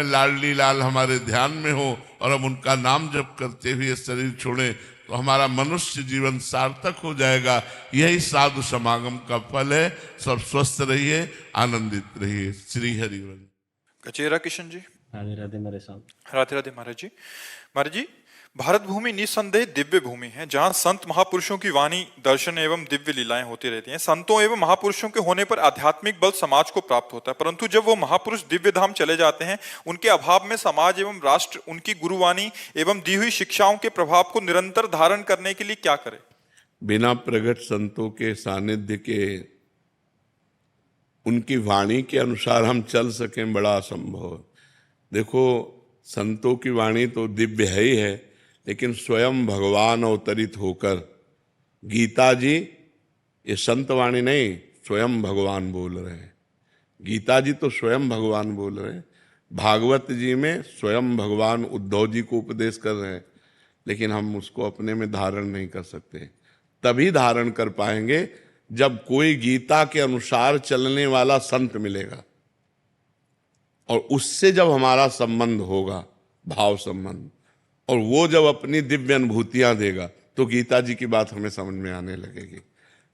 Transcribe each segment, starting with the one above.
लाडली लाल हमारे ध्यान में हो और हम उनका नाम जप करते हुए शरीर छोड़ें तो हमारा मनुष्य जीवन सार्थक हो जाएगा। यही साधु समागम का फल है। सब स्वस्थ रहिए, आनंदित रहिए। श्री हरिवंश। गजेरा किशन जी। राधे राधे मेरे साथ। राधे राधे महाराज जी। महाराज जी, भारत भूमि निस्संदेह दिव्य भूमि है, जहां संत महापुरुषों की वाणी, दर्शन एवं दिव्य लीलाएं होती रहती हैं। संतों एवं महापुरुषों के होने पर आध्यात्मिक बल समाज को प्राप्त होता है, परंतु जब वो महापुरुष दिव्य धाम चले जाते हैं, उनके अभाव में समाज एवं राष्ट्र उनकी गुरुवाणी एवं दी हुई शिक्षाओं के प्रभाव को निरंतर धारण करने के लिए क्या करे? बिना प्रगट संतों के सानिध्य के उनकी वाणी के अनुसार हम चल सकें, बड़ा असंभव है। देखो, संतों की वाणी तो दिव्य है ही है, लेकिन स्वयं भगवान अवतरित होकर, गीता जी ये संत वाणी नहीं, स्वयं भगवान बोल रहे हैं। गीता जी तो स्वयं भगवान बोल रहे हैं। भागवत जी में स्वयं भगवान उद्धव जी को उपदेश कर रहे हैं, लेकिन हम उसको अपने में धारण नहीं कर सकते। तभी धारण कर पाएंगे जब कोई गीता के अनुसार चलने वाला संत मिलेगा, और उससे जब हमारा संबंध होगा, भाव संबंध, और वो जब अपनी दिव्य अनुभूतियां देगा, तो गीता जी की बात हमें समझ में आने लगेगी,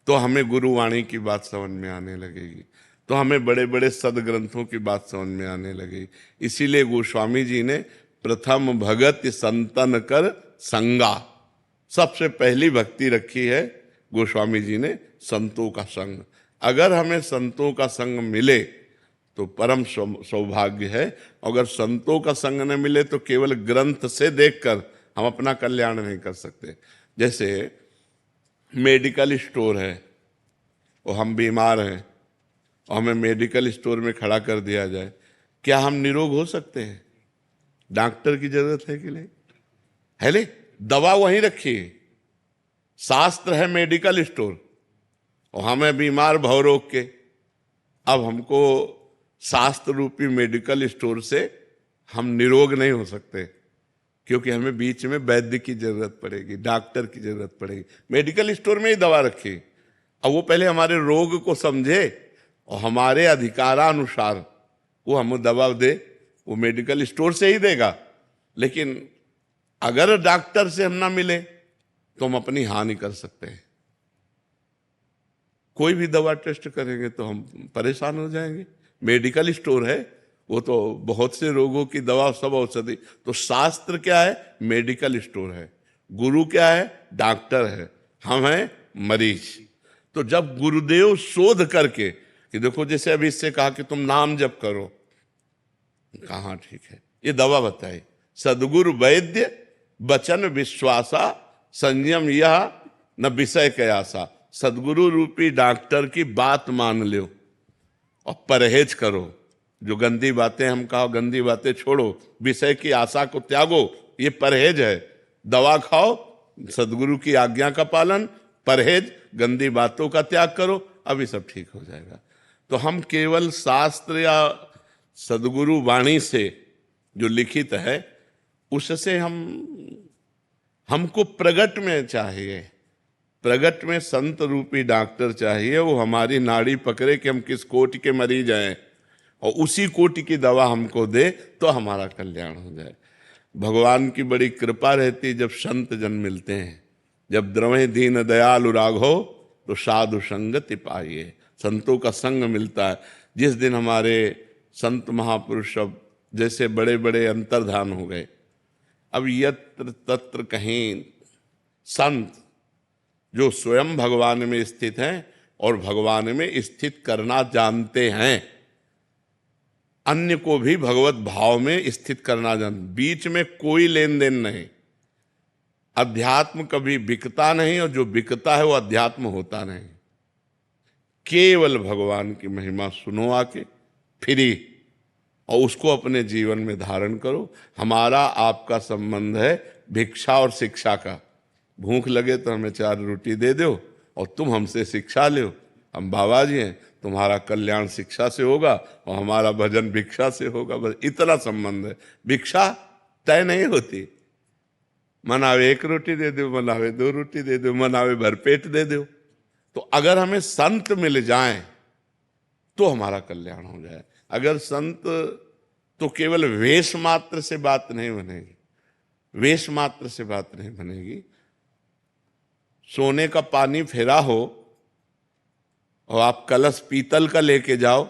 तो हमें गुरुवाणी की बात समझ में आने लगेगी, तो हमें बड़े बड़े सदग्रंथों की बात समझ में आने लगेगी। इसीलिए गोस्वामी जी ने प्रथम भगत संतन कर संगा, सबसे पहली भक्ति रखी है गोस्वामी जी ने, संतों का संग। अगर हमें संतों का संग मिले तो परम सौभाग्य है। अगर संतों का संग न मिले तो केवल ग्रंथ से देखकर हम अपना कल्याण नहीं कर सकते। जैसे मेडिकल स्टोर है और हम बीमार हैं और हमें मेडिकल स्टोर में खड़ा कर दिया जाए, क्या हम निरोग हो सकते हैं? डॉक्टर की जरूरत है कि नहीं? है ले, दवा वहीं रखिए। शास्त्र है मेडिकल स्टोर, और हमें बीमार भवरोग के, अब हमको शास्त्र रूपी मेडिकल स्टोर से हम निरोग नहीं हो सकते, क्योंकि हमें बीच में वैद्य की जरूरत पड़ेगी, डॉक्टर की जरूरत पड़ेगी। मेडिकल स्टोर में ही दवा रखी, अब वो पहले हमारे रोग को समझे और हमारे अधिकारानुसार वो हमें दवा दे, वो मेडिकल स्टोर से ही देगा। लेकिन अगर डॉक्टर से हम ना मिले तो हम अपनी हानि कर सकते हैं। कोई भी दवा टेस्ट करेंगे तो हम परेशान हो जाएंगे। मेडिकल स्टोर है, वो तो बहुत से रोगों की दवा, सब औषधि। तो शास्त्र क्या है? मेडिकल स्टोर है। गुरु क्या है? डॉक्टर है। हम हैं मरीज। तो जब गुरुदेव शोध करके कि देखो, जैसे अभी इससे कहा कि तुम नाम जप करो, कहाँ ठीक है, ये दवा बताई, सदगुरु वैद्य वचन विश्वासा संयम यह न विषय कयासा। सदगुरु रूपी डॉक्टर की बात मान लो और परहेज करो। जो गंदी बातें हम कहो, गंदी बातें छोड़ो, विषय की आशा को त्यागो, ये परहेज है। दवा खाओ, सदगुरु की आज्ञा का पालन, परहेज, गंदी बातों का त्याग करो, अभी सब ठीक हो जाएगा। तो हम केवल शास्त्र या सदगुरु वाणी से जो लिखित है उससे हमको प्रगट में चाहिए, प्रगट में संत रूपी डॉक्टर चाहिए। वो हमारी नाड़ी पकड़े कि हम किस कोटि के मरीज हैं और उसी कोटि की दवा हमको दे तो हमारा कल्याण हो जाए। भगवान की बड़ी कृपा रहती जब संत जन मिलते हैं। जब द्रवै दीन दयालु राघो तो साधु संगति पाइए। संतों का संग मिलता है। जिस दिन हमारे संत महापुरुष सब जैसे बड़े बड़े अंतर्धान हो गए, अब यत्र तत्र कहीं संत जो स्वयं भगवान में स्थित हैं और भगवान में स्थित करना जानते हैं, अन्य को भी भगवत भाव में स्थित करना जानते, बीच में कोई लेन देन नहीं। अध्यात्म कभी बिकता नहीं और जो बिकता है वो अध्यात्म होता नहीं। केवल भगवान की महिमा सुनो आके फ्री, और उसको अपने जीवन में धारण करो। हमारा आपका संबंध है भिक्षा और शिक्षा का। भूख लगे तो हमें 4 रोटी दे दो और तुम हमसे शिक्षा लो। हम बाबा जी हैं, तुम्हारा कल्याण शिक्षा से होगा और हमारा भजन भिक्षा से होगा। बस इतना संबंध है। भिक्षा तय नहीं होती। मनावे 1 रोटी दे दो, मनावे 2 रोटी दे दो, मनावे भरपेट दे दो। तो अगर हमें संत मिल जाएं तो हमारा कल्याण हो जाए। अगर संत तो केवल वेश मात्र से बात नहीं बनेगी, वेश मात्र से बात नहीं बनेगी। सोने का पानी फेरा हो और आप कलश पीतल का लेके जाओ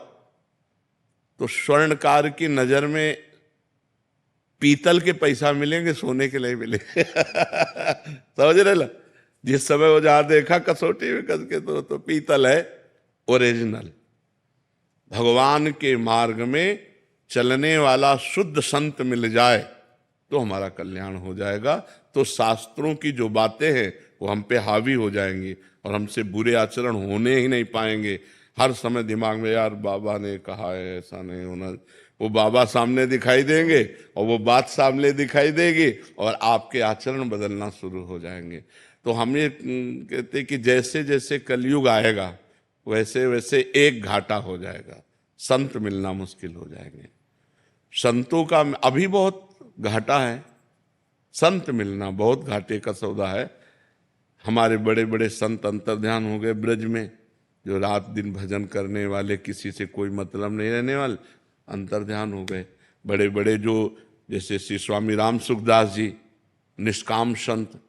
तो स्वर्णकार की नजर में पीतल के पैसा मिलेंगे, सोने के नहीं मिलेंगे। समझ रहे ला? जिस समय वो जहां देखा कसौटी में कस के तो पीतल है ओरिजिनल। भगवान के मार्ग में चलने वाला शुद्ध संत मिल जाए तो हमारा कल्याण हो जाएगा। तो शास्त्रों की जो बातें हैं वो हम पे हावी हो जाएंगी और हमसे बुरे आचरण होने ही नहीं पाएंगे। हर समय दिमाग में यार बाबा ने कहा है ऐसा नहीं होना, वो बाबा सामने दिखाई देंगे और वो बात सामने दिखाई देगी और आपके आचरण बदलना शुरू हो जाएंगे। तो हम ये कहते कि जैसे जैसे कलयुग आएगा वैसे वैसे एक घाटा हो जाएगा, संत मिलना मुश्किल हो जाएंगे। संतों का अभी बहुत घाटा है, संत मिलना बहुत घाटे का सौदा है। हमारे बड़े बड़े संत अंतर्ध्यान हो गए ब्रज में, जो रात दिन भजन करने वाले, किसी से कोई मतलब नहीं रहने वाले, अंतर्ध्यान हो गए। बड़े बड़े जो जैसे श्री स्वामी राम सुखदास जी, निष्काम संत,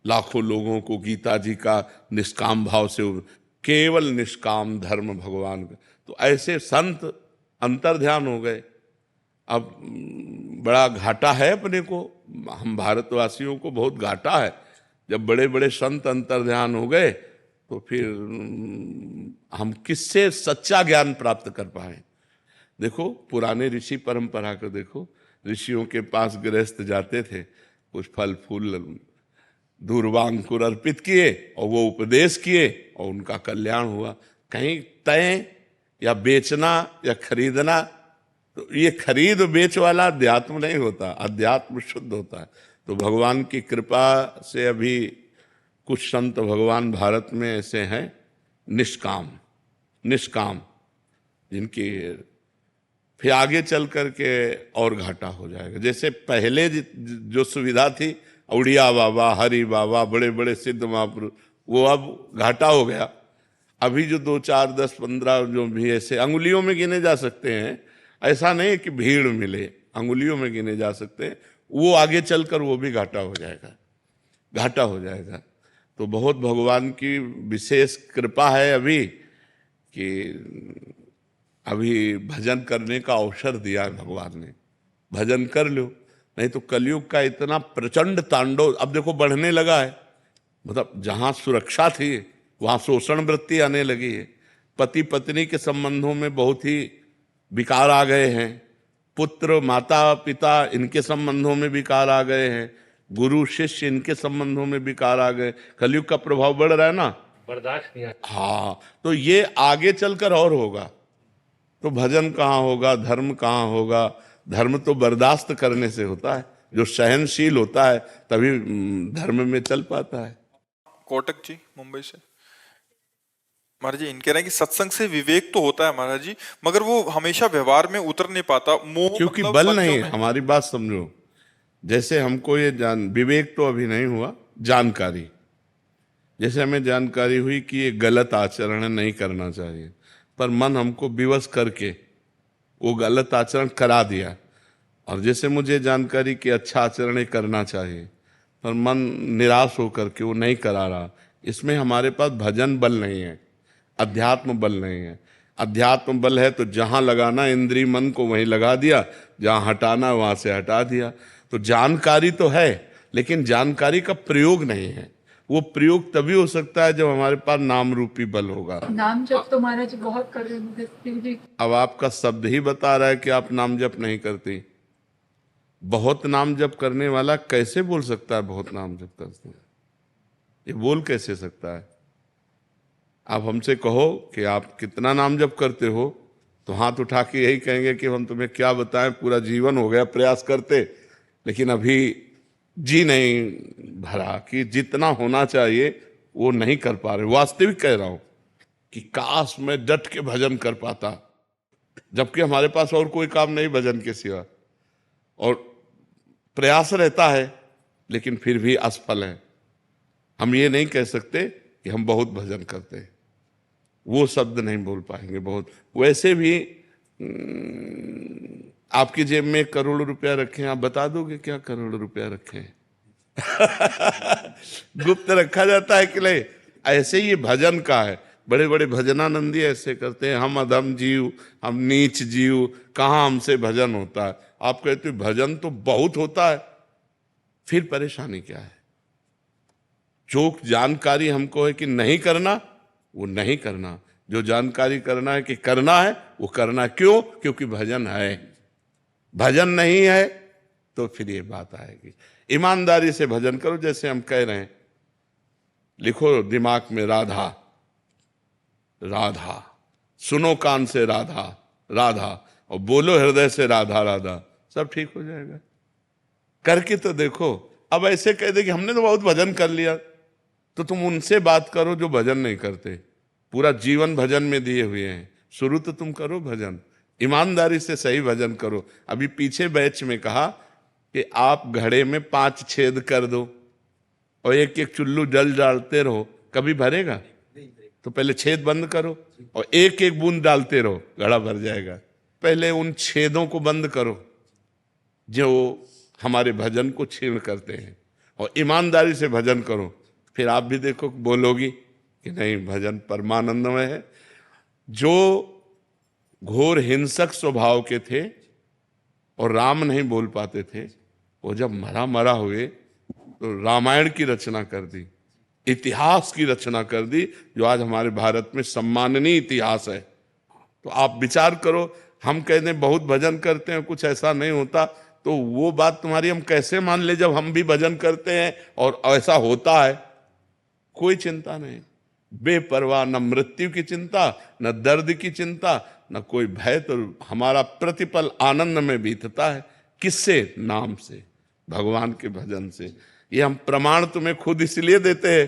लाखों लोगों को गीता जी का निष्काम भाव से, केवल निष्काम धर्म भगवान का, तो ऐसे संत अंतर्ध्यान हो गए। अब बड़ा घाटा है अपने को, हम भारतवासियों को बहुत घाटा है। जब बड़े बड़े संत अंतर्ध्यान हो गए तो फिर हम किससे सच्चा ज्ञान प्राप्त कर पाए? देखो पुराने ऋषि परंपरा को देखो, ऋषियों के पास गृहस्थ जाते थे, कुछ फल फूल दूर्वांकुर अर्पित किए और वो उपदेश किए और उनका कल्याण हुआ। कहीं तय या बेचना या खरीदना, तो ये खरीद बेच वाला अध्यात्म नहीं होता, अध्यात्म शुद्ध होता है। तो भगवान की कृपा से अभी कुछ संत भगवान भारत में ऐसे हैं निष्काम, निष्काम, जिनकी फिर आगे चल करके और घाटा हो जाएगा। जैसे पहले जो सुविधा थी, उड़िया बाबा, हरि बाबा, बड़े बड़े सिद्ध महापुरुष, वो अब घाटा हो गया। अभी जो 2 4 10 15 जो भी ऐसे अंगुलियों में गिने जा सकते हैं, ऐसा नहीं कि भीड़ मिले, अंगुलियों में गिने जा सकते हैं, वो आगे चलकर वो भी घाटा हो जाएगा, घाटा हो जाएगा। तो बहुत भगवान की विशेष कृपा है अभी कि अभी भजन करने का अवसर दिया है भगवान ने, भजन कर लो। नहीं तो कलयुग का इतना प्रचंड तांडव अब देखो बढ़ने लगा है। मतलब जहां सुरक्षा थी वहां शोषण वृत्ति आने लगी है। पति पत्नी के संबंधों में बहुत ही विकार आ गए हैं, पुत्र माता पिता इनके संबंधों में विकार आ गए हैं, गुरु शिष्य इनके संबंधों में विकार आ गए। कलयुग का प्रभाव बढ़ रहा है ना, बर्दाश्त नहीं। हाँ, तो ये आगे चलकर और होगा। तो भजन कहाँ होगा, धर्म कहाँ होगा? धर्म तो बर्दाश्त करने से होता है, जो सहनशील होता है तभी धर्म में चल पाता है। कोटक जी मुंबई से, महाराज जी इनके रहे कि सत्संग से विवेक तो होता है महाराज जी, मगर वो हमेशा व्यवहार में उतर नहीं पाता, मोह क्योंकि मतलब बल बच्चों नहीं है। में। हमारी बात समझो, जैसे हमको ये विवेक तो अभी नहीं हुआ, जानकारी, जैसे हमें जानकारी हुई कि ये गलत आचरण है, नहीं करना चाहिए, पर मन हमको विवश करके वो गलत आचरण करा दिया। और जैसे मुझे जानकारी कि अच्छा आचरण करना चाहिए, पर मन निराश होकर के वो नहीं करा रहा, इसमें हमारे पास भजन बल नहीं है, अध्यात्म बल नहीं है। अध्यात्म बल है तो जहां लगाना इंद्रिय मन को वहीं लगा दिया, जहां हटाना वहां से हटा दिया। तो जानकारी तो है लेकिन जानकारी का प्रयोग नहीं है। वो प्रयोग तभी हो सकता है जब हमारे पास नाम रूपी बल होगा। नाम जप तो महाराज बहुत कर रहे हैं जी। अब आपका शब्द ही बता रहा है कि आप नाम जप नहीं करती। बहुत नाम जप करने वाला कैसे बोल सकता है बहुत नाम जप करते हैं? ये बोल कैसे सकता है? आप हमसे कहो कि आप कितना नाम जप करते हो, तो हाथ उठा के यही कहेंगे कि हम तुम्हें क्या बताएं, पूरा जीवन हो गया प्रयास करते, लेकिन अभी जी नहीं भरा कि जितना होना चाहिए वो नहीं कर पा रहे। वास्तविक कह रहा हूं कि काश मैं डट के भजन कर पाता, जबकि हमारे पास और कोई काम नहीं भजन के सिवा, और प्रयास रहता है लेकिन फिर भी असफल है। हम ये नहीं कह सकते कि हम बहुत भजन करते हैं, वो शब्द नहीं बोल पाएंगे। बहुत वैसे भी आपकी जेब में 1 करोड़ रुपया रखे हैं, आप बता दोगे क्या करोड़ रुपया रखे हैं? गुप्त रखा जाता है कि नहीं? ऐसे ही ये भजन का है। बड़े बड़े भजनानंदी ऐसे करते हैं, हम अधम जीव, हम नीच जीव, कहाँ हमसे भजन होता है। आप कहते हो भजन तो बहुत होता है, फिर परेशानी क्या है? जो जानकारी हमको है कि नहीं करना, वो नहीं करना। जो जानकारी करना है कि करना है, वो करना। क्यों? क्योंकि भजन है। भजन नहीं है तो फिर ये बात आएगी। ईमानदारी से भजन करो, जैसे हम कह रहे हैं। लिखो दिमाग में राधा राधा, सुनो कान से राधा राधा, और बोलो हृदय से राधा राधा, सब ठीक हो जाएगा। करके तो देखो। अब ऐसे कह दे कि हमने तो बहुत भजन कर लिया, तो तुम उनसे बात करो जो भजन नहीं करते। पूरा जीवन भजन में दिए हुए हैं। शुरू तो तुम करो भजन, ईमानदारी से सही भजन करो। अभी पीछे बैच में कहा कि आप घड़े में 5 छेद कर दो और एक एक चुल्लू जल डालते रहो, कभी भरेगा? तो पहले छेद बंद करो और एक एक बूंद डालते रहो, घड़ा भर जाएगा। पहले उन छेदों को बंद करो जो हमारे भजन को छीण करते हैं, और ईमानदारी से भजन करो। फिर आप भी देखो, बोलोगी कि नहीं भजन परमानंदमय है। जो घोर हिंसक स्वभाव के थे और राम नहीं बोल पाते थे, वो जब मरा मरा हुए तो रामायण की रचना कर दी, इतिहास की रचना कर दी, जो आज हमारे भारत में सम्माननीय इतिहास है। तो आप विचार करो, हम कहते हैं बहुत भजन करते हैं, कुछ ऐसा नहीं होता, तो वो बात तुम्हारी हम कैसे मान ले जब हम भी भजन करते हैं और ऐसा होता है? कोई चिंता नहीं, बेपरवाह, न मृत्यु की चिंता, न दर्द की चिंता, न कोई भय। तो हमारा प्रतिपल आनंद में बीतता है। किससे? नाम से, भगवान के भजन से। ये हम प्रमाण तुम्हें खुद इसलिए देते हैं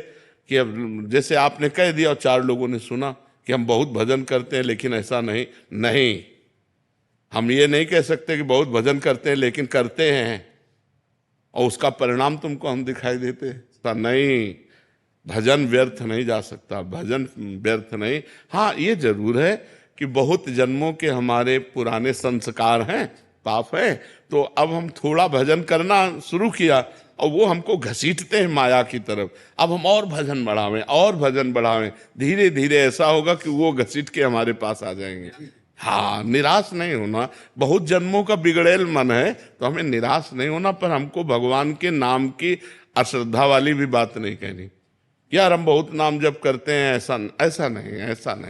कि अब जैसे आपने कह दिया और 4 लोगों ने सुना कि हम बहुत भजन करते हैं लेकिन ऐसा नहीं। हम ये नहीं कह सकते कि बहुत भजन करते हैं लेकिन करते हैं और उसका परिणाम तुमको हम दिखाई देते हैं, ऐसा नहीं। भजन व्यर्थ नहीं जा सकता, भजन व्यर्थ नहीं। हाँ, ये जरूर है कि बहुत जन्मों के हमारे पुराने संस्कार हैं, पाप हैं, तो अब हम थोड़ा भजन करना शुरू किया और वो हमको घसीटते हैं माया की तरफ। अब हम और भजन बढ़ावें, और भजन बढ़ावें, धीरे धीरे ऐसा होगा कि वो घसीट के हमारे पास आ जाएंगे। हाँ, निराश नहीं होना। बहुत जन्मों का बिगड़ेल मन है तो हमें निराश नहीं होना, पर हमको भगवान के नाम की अश्रद्धा वाली भी बात नहीं कहनी। यार हम बहुत नाम जप करते हैं, ऐसा नहीं।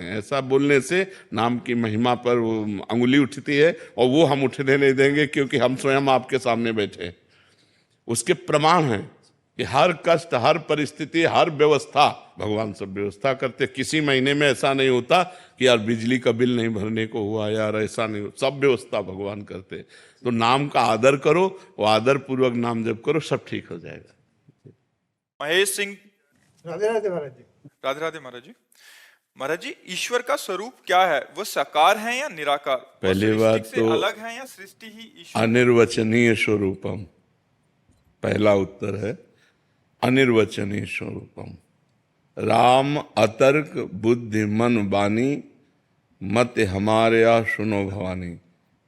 ऐसा बोलने से नाम की महिमा पर वो अंगुली उठती है और वो हम उठने नहीं देंगे, क्योंकि हम स्वयं आपके सामने बैठे हैं। उसके प्रमाण हैं कि हर कष्ट, हर परिस्थिति, हर व्यवस्था भगवान सब व्यवस्था करते। किसी महीने में ऐसा नहीं होता कि यार बिजली का बिल नहीं भरने को हुआ, यार ऐसा नहीं हो, सब व्यवस्था भगवान करते। तो नाम का आदर करो और आदर पूर्वक नाम जप करो, सब ठीक हो जाएगा। महेश सिंह। राधे राधे महाराज जी। राधे राधे महाराज जी। महाराज जी, ईश्वर का स्वरूप क्या है? वो साकार है या निराकार? पहली बात तो अलग है या सृष्टि ही ईश्वर? अनिर्वचनीय स्वरूपम, पहला उत्तर है अनिर्वचनीय स्वरूपम। राम अतर्क बुद्धि मन वाणी, मत हमारे या सुनो भवानी।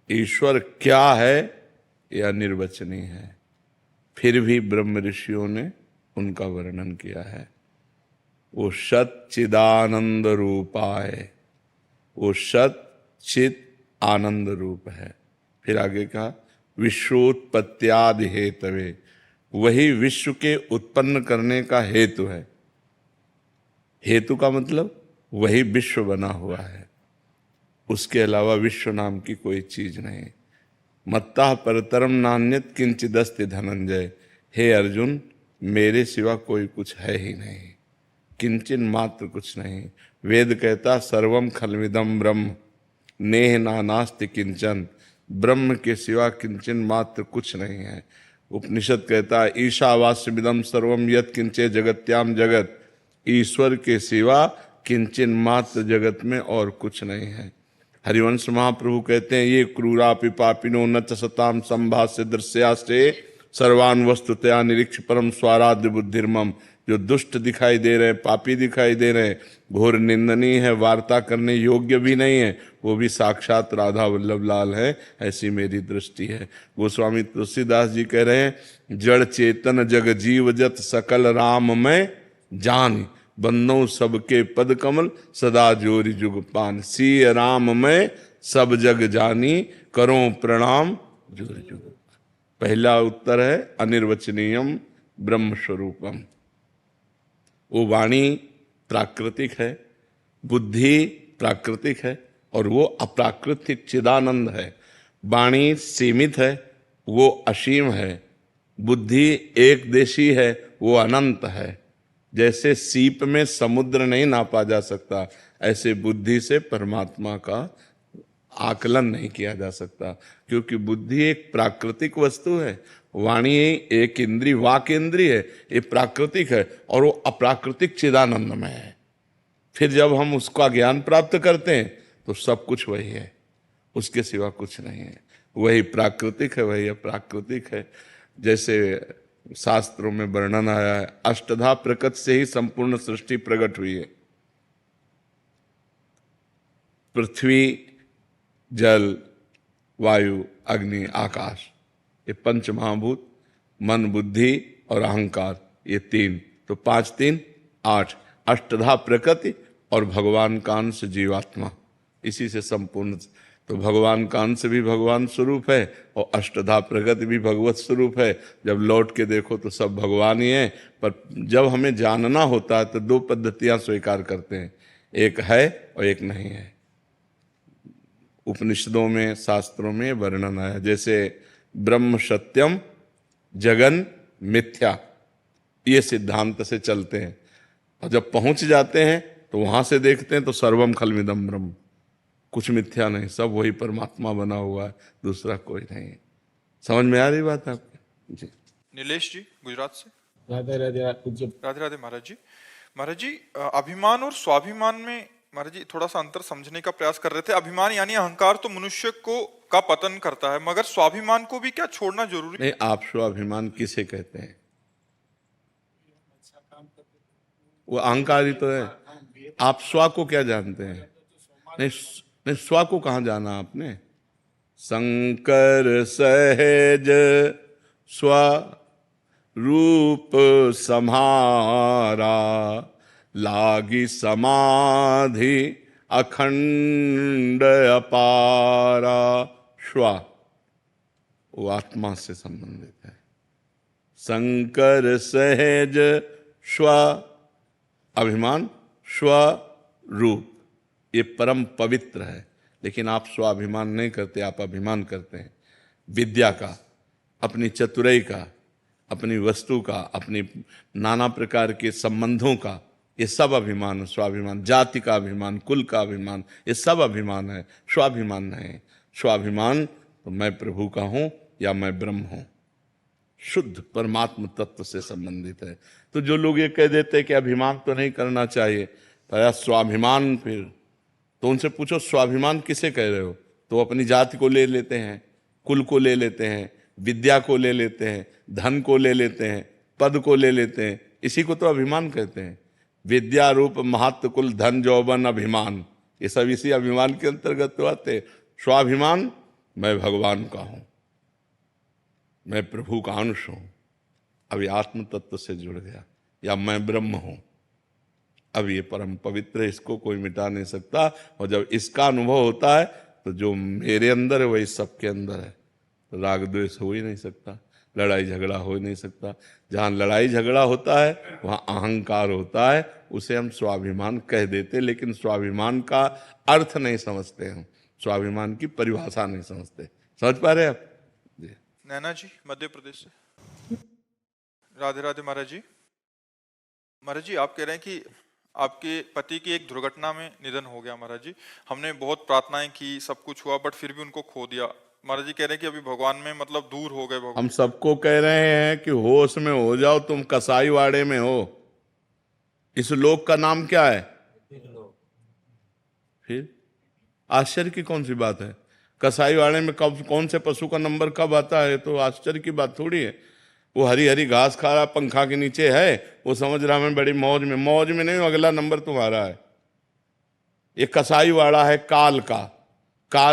ईश्वर क्या है यह अनिर्वचनीय है, फिर भी ब्रह्म ऋषियों ने उनका वर्णन किया है। वो सच्चिदानंद रूपाय, वो सच्चित आनंद रूप है। फिर आगे कहा विश्वोत्पत्त्यादि हेतवे, वही विश्व के उत्पन्न करने का हेतु है। हेतु का मतलब वही विश्व बना हुआ है, उसके अलावा विश्व नाम की कोई चीज नहीं। मत्ता परतरम नान्यत किंचिदस्ति धनंजय, हे अर्जुन मेरे सिवा कोई कुछ है ही नहीं, किंचन मात्र कुछ नहीं। वेद कहता सर्वम खलविदम ब्रह्म, नेह नानास्ति किंचन, ब्रह्म के सिवा किंचन मात्र कुछ नहीं है। उपनिषद कहता है ईशावास्यमिदम सर्वम यत् किंचे जगत्याम जगत, ईश्वर के सिवा किंचन मात्र जगत में और कुछ नहीं है। हरिवंश महाप्रभु कहते हैं ये क्रूरापि पापिनो न च सताम संभाष्य दृश्यास्ते, सर्वान वस्तुतया निरीक्ष परम स्वाराध्य बुद्धिर्मम। जो दुष्ट दिखाई दे रहे हैं, पापी दिखाई दे रहे हैं, घोर निंदनीय है, वार्ता करने योग्य भी नहीं है, वो भी साक्षात राधा वल्लभ लाल है, ऐसी मेरी दृष्टि है। गोस्वामी तुलसीदास जी कह रहे हैं, जड़ चेतन जग जीव जत सकल राम में जान, बंदों सबके पद कमल सदा जोरी जुग पान, सी राम में सब जग जानी, करो प्रणाम जोरी जुग। पहला उत्तर है अनिर्वचनीयम ब्रह्म स्वरूपम। वो वाणी प्राकृतिक है, बुद्धि प्राकृतिक है, और वो अप्राकृतिक चिदानंद है। वाणी सीमित है, वो असीम है। बुद्धि एक देशी है, वो अनंत है। जैसे सीप में समुद्र नहीं नापा जा सकता, ऐसे बुद्धि से परमात्मा का आकलन नहीं किया जा सकता, क्योंकि बुद्धि एक प्राकृतिक वस्तु है। वाणी एक इंद्री, वाक इंद्रिय है, ये प्राकृतिक है, और वो अप्राकृतिक चिदानंदमय है। फिर जब हम उसका ज्ञान प्राप्त करते हैं तो सब कुछ वही है, उसके सिवा कुछ नहीं है। वही प्राकृतिक है, वही अप्राकृतिक है। जैसे शास्त्रों में वर्णन आया है, अष्टधा प्रकृति से ही संपूर्ण सृष्टि प्रकट हुई है। पृथ्वी, जल, वायु, अग्नि, आकाश, ये पंच महाभूत, मन, बुद्धि और अहंकार, ये तीन, तो 5 3 8, अष्टधा प्रकृति और भगवान का अंश जीवात्मा, इसी से संपूर्ण। तो भगवान का अंश भी भगवान स्वरूप है और अष्टधा प्रकृति भी भगवत स्वरूप है। जब लौट के देखो तो सब भगवान ही है। पर जब हमें जानना होता है तो 2 पद्धतियां स्वीकार करते हैं, एक है और एक नहीं है। उपनिषदों में, शास्त्रों में वर्णन आया, जैसे ब्रह्म सत्यम जगन मिथ्या, ये सिद्धांत से चलते हैं। और जब पहुंच जाते हैं तो वहां से देखते हैं तो सर्वम खलमिदम ब्रह्म, कुछ मिथ्या नहीं, सब वही परमात्मा बना हुआ है, दूसरा कोई नहीं है। समझ में आ रही बात आपको जी? नीलेश जी गुजरात से। राधे राधे पूज्य। राधे राधे महाराज जी। महाराज जी, अभिमान और स्वाभिमान में महाराज जी थोड़ा सा अंतर समझने का प्रयास कर रहे थे। अभिमान यानी अहंकार तो मनुष्य को का पतन करता है, मगर स्वाभिमान को भी क्या छोड़ना जरूरी नहीं, आप स्वाभिमान किसे कहते हैं? वो अहंकार ही तो है। आप स्व को क्या जानते हैं? नहीं, नहीं, स्व को कहाँ जाना आपने? शंकर सहज स्व रूप सम्हारा, लागी समाधि अखंड अपारा। स्व वो आत्मा से संबंधित है। शंकर सहज स्व, अभिमान स्व रूप, ये परम पवित्र है। लेकिन आप स्वाभिमान नहीं करते, आप अभिमान करते हैं विद्या का, अपनी चतुराई का, अपनी वस्तु का, अपनी नाना प्रकार के संबंधों का, ये सब अभिमान है। स्वाभिमान, जाति का अभिमान, कुल का अभिमान, ये सब अभिमान है, स्वाभिमान नहीं। स्वाभिमान तो मैं प्रभु का हूं या मैं ब्रह्म हूं, शुद्ध परमात्म तत्व से संबंधित है। तो जो लोग ये कह देते हैं कि अभिमान तो नहीं करना चाहिए, तो स्वाभिमान, फिर तो उनसे पूछो स्वाभिमान किसे कह रहे हो? तो अपनी जाति को ले लेते हैं, कुल को ले लेते हैं, विद्या को ले लेते हैं, धन को ले लेते हैं, पद को ले लेते हैं, इसी को तो अभिमान कहते हैं। विद्या रूप महत्व कुल धन जौबन अभिमान, ये सब इसी अभिमान के अंतर्गत तो आते। स्वाभिमान, मैं भगवान का हूं, मैं प्रभु का अंश हूं, अभी आत्म तत्व से जुड़ गया, या मैं ब्रह्म हूं, अब ये परम पवित्र है, इसको कोई मिटा नहीं सकता। और जब इसका अनुभव होता है तो जो मेरे अंदर है वही सबके अंदर है, तो राग द्वेष हो ही नहीं सकता, लड़ाई झगड़ा हो ही नहीं सकता। जहाँ लड़ाई झगड़ा होता है वहाँ अहंकार होता है, उसे हम स्वाभिमान कह देते, लेकिन स्वाभिमान का अर्थ नहीं समझते हम, स्वाभिमान की परिभाषा नहीं समझते। समझ पा रहे आप जी? नैना जी मध्य प्रदेश से। राधे राधे महाराज जी। महाराज जी, आप कह रहे हैं कि आपके पति की एक दुर्घटना में निधन हो गया। महाराज जी, हमने बहुत प्रार्थनाएं की, सब कुछ हुआ, बट फिर भी उनको खो दिया। महाराज जी कह रहे हैं कि अभी भगवान में मतलब दूर हो गए भगवान। हम सबको कह रहे हैं कि होश में हो जाओ, तुम कसाई वाड़े में हो। इस लोक का नाम क्या है? फिर आश्चर्य की कौन सी बात है? कसाई वाड़े में कब, कौन से पशु का नंबर कब आता है, तो आश्चर्य की बात थोड़ी है। वो हरी हरी घास खा रहा, पंखा के नीचे है, वो समझ रहा मैं बड़ी मौज में नहीं हूं, अगला नंबर तुम्हारा है। ये कसाई वाड़ा है काल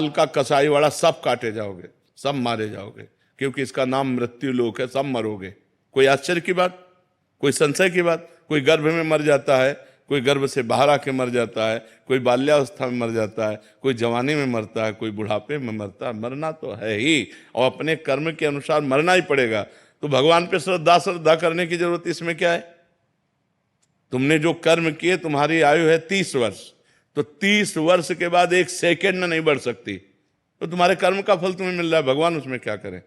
का कसाई वाड़ा, सब काटे जाओगे, सब मारे जाओगे, क्योंकि इसका नाम मृत्यु लोक है, सब मरोगे। कोई आश्चर्य की बात, कोई संशय की बात? कोई गर्भ में मर जाता है, कोई गर्भ से बाहर आके मर जाता है, कोई बाल्यावस्था में मर जाता है, कोई जवानी में मरता है, कोई बुढ़ापे में मरता है। मरना तो है ही, और अपने कर्म के अनुसार मरना ही पड़ेगा। तो भगवान पे श्रद्धा करने की जरूरत इसमें क्या है? तुमने जो कर्म किए, तुम्हारी आयु है 30 वर्ष, तो 30 वर्ष के बाद 1 सेकेंड नहीं बढ़ सकती, तो तुम्हारे कर्म का फल तुम्हें मिल रहा है, भगवान उसमें क्या करें?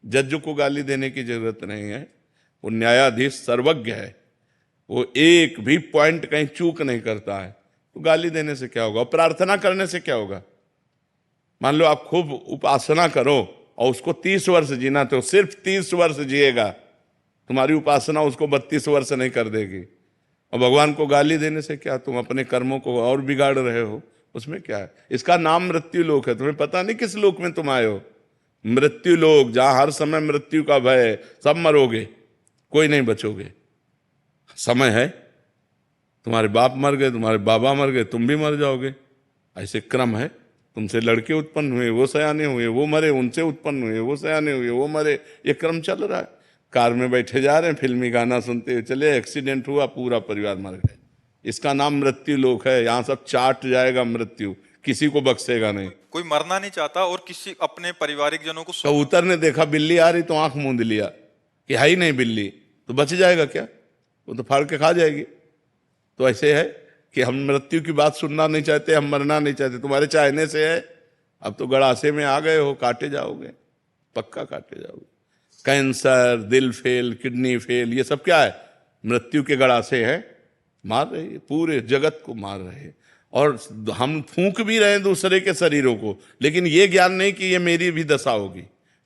जज को गाली देने की जरूरत नहीं है, वो न्यायाधीश सर्वज्ञ है, वो एक भी पॉइंट कहीं चूक नहीं करता है। तो गाली देने से क्या होगा? प्रार्थना करने से क्या होगा? मान लो आप खूब उपासना करो और उसको 30 वर्ष जीना, तो सिर्फ 30 वर्ष जिएगा, तुम्हारी उपासना उसको 32 वर्ष नहीं कर देगी। और भगवान को गाली देने से क्या? तुम अपने कर्मों को और बिगाड़ रहे हो, उसमें क्या है? इसका नाम मृत्यु लोक है। तुम्हें पता नहीं किस लोक में तुम आए हो? मृत्यु लोक, जहां हर समय मृत्यु का भय है, सब मरोगे, कोई नहीं बचोगे। समय है, तुम्हारे बाप मर गए, तुम्हारे बाबा मर गए, तुम भी मर जाओगे, ऐसे क्रम है। तुमसे लड़के उत्पन्न हुए, वो सयाने हुए, वो मरे, उनसे उत्पन्न हुए, वो सयाने हुए, वो मरे, ये क्रम चल रहा है। कार में बैठे जा रहे हैं, फिल्मी गाना सुनते हुए चले, एक्सीडेंट हुआ, पूरा परिवार मर गए। इसका नाम मृत्यु लोक है। यहाँ सब चाट जाएगा मृत्यु, किसी को बख्शेगा नहीं। कोई मरना नहीं चाहता और किसी अपने पारिवारिक जनों को कबूतर ने देखा बिल्ली आ रही तो आंख मूंद लिया कि है ही नहीं बिल्ली, तो बच जाएगा क्या? वो तो फाड़ के खा जाएगी। तो ऐसे है कि हम मृत्यु की बात सुनना नहीं चाहते, हम मरना नहीं चाहते। तुम्हारे चाहने से है, अब तो गड़ासे में आ गए हो, काटे जाओगे, पक्का काटे जाओगे। कैंसर, दिल फेल, किडनी फेल, ये सब क्या है? मृत्यु के गड़ासे हैं, मार रहे हैं, पूरे जगत को मार रहे हैं। और हम फूंक भी रहे हैं दूसरे के शरीरों को, लेकिन ये ज्ञान नहीं कि ये मेरी भी दशा होगी,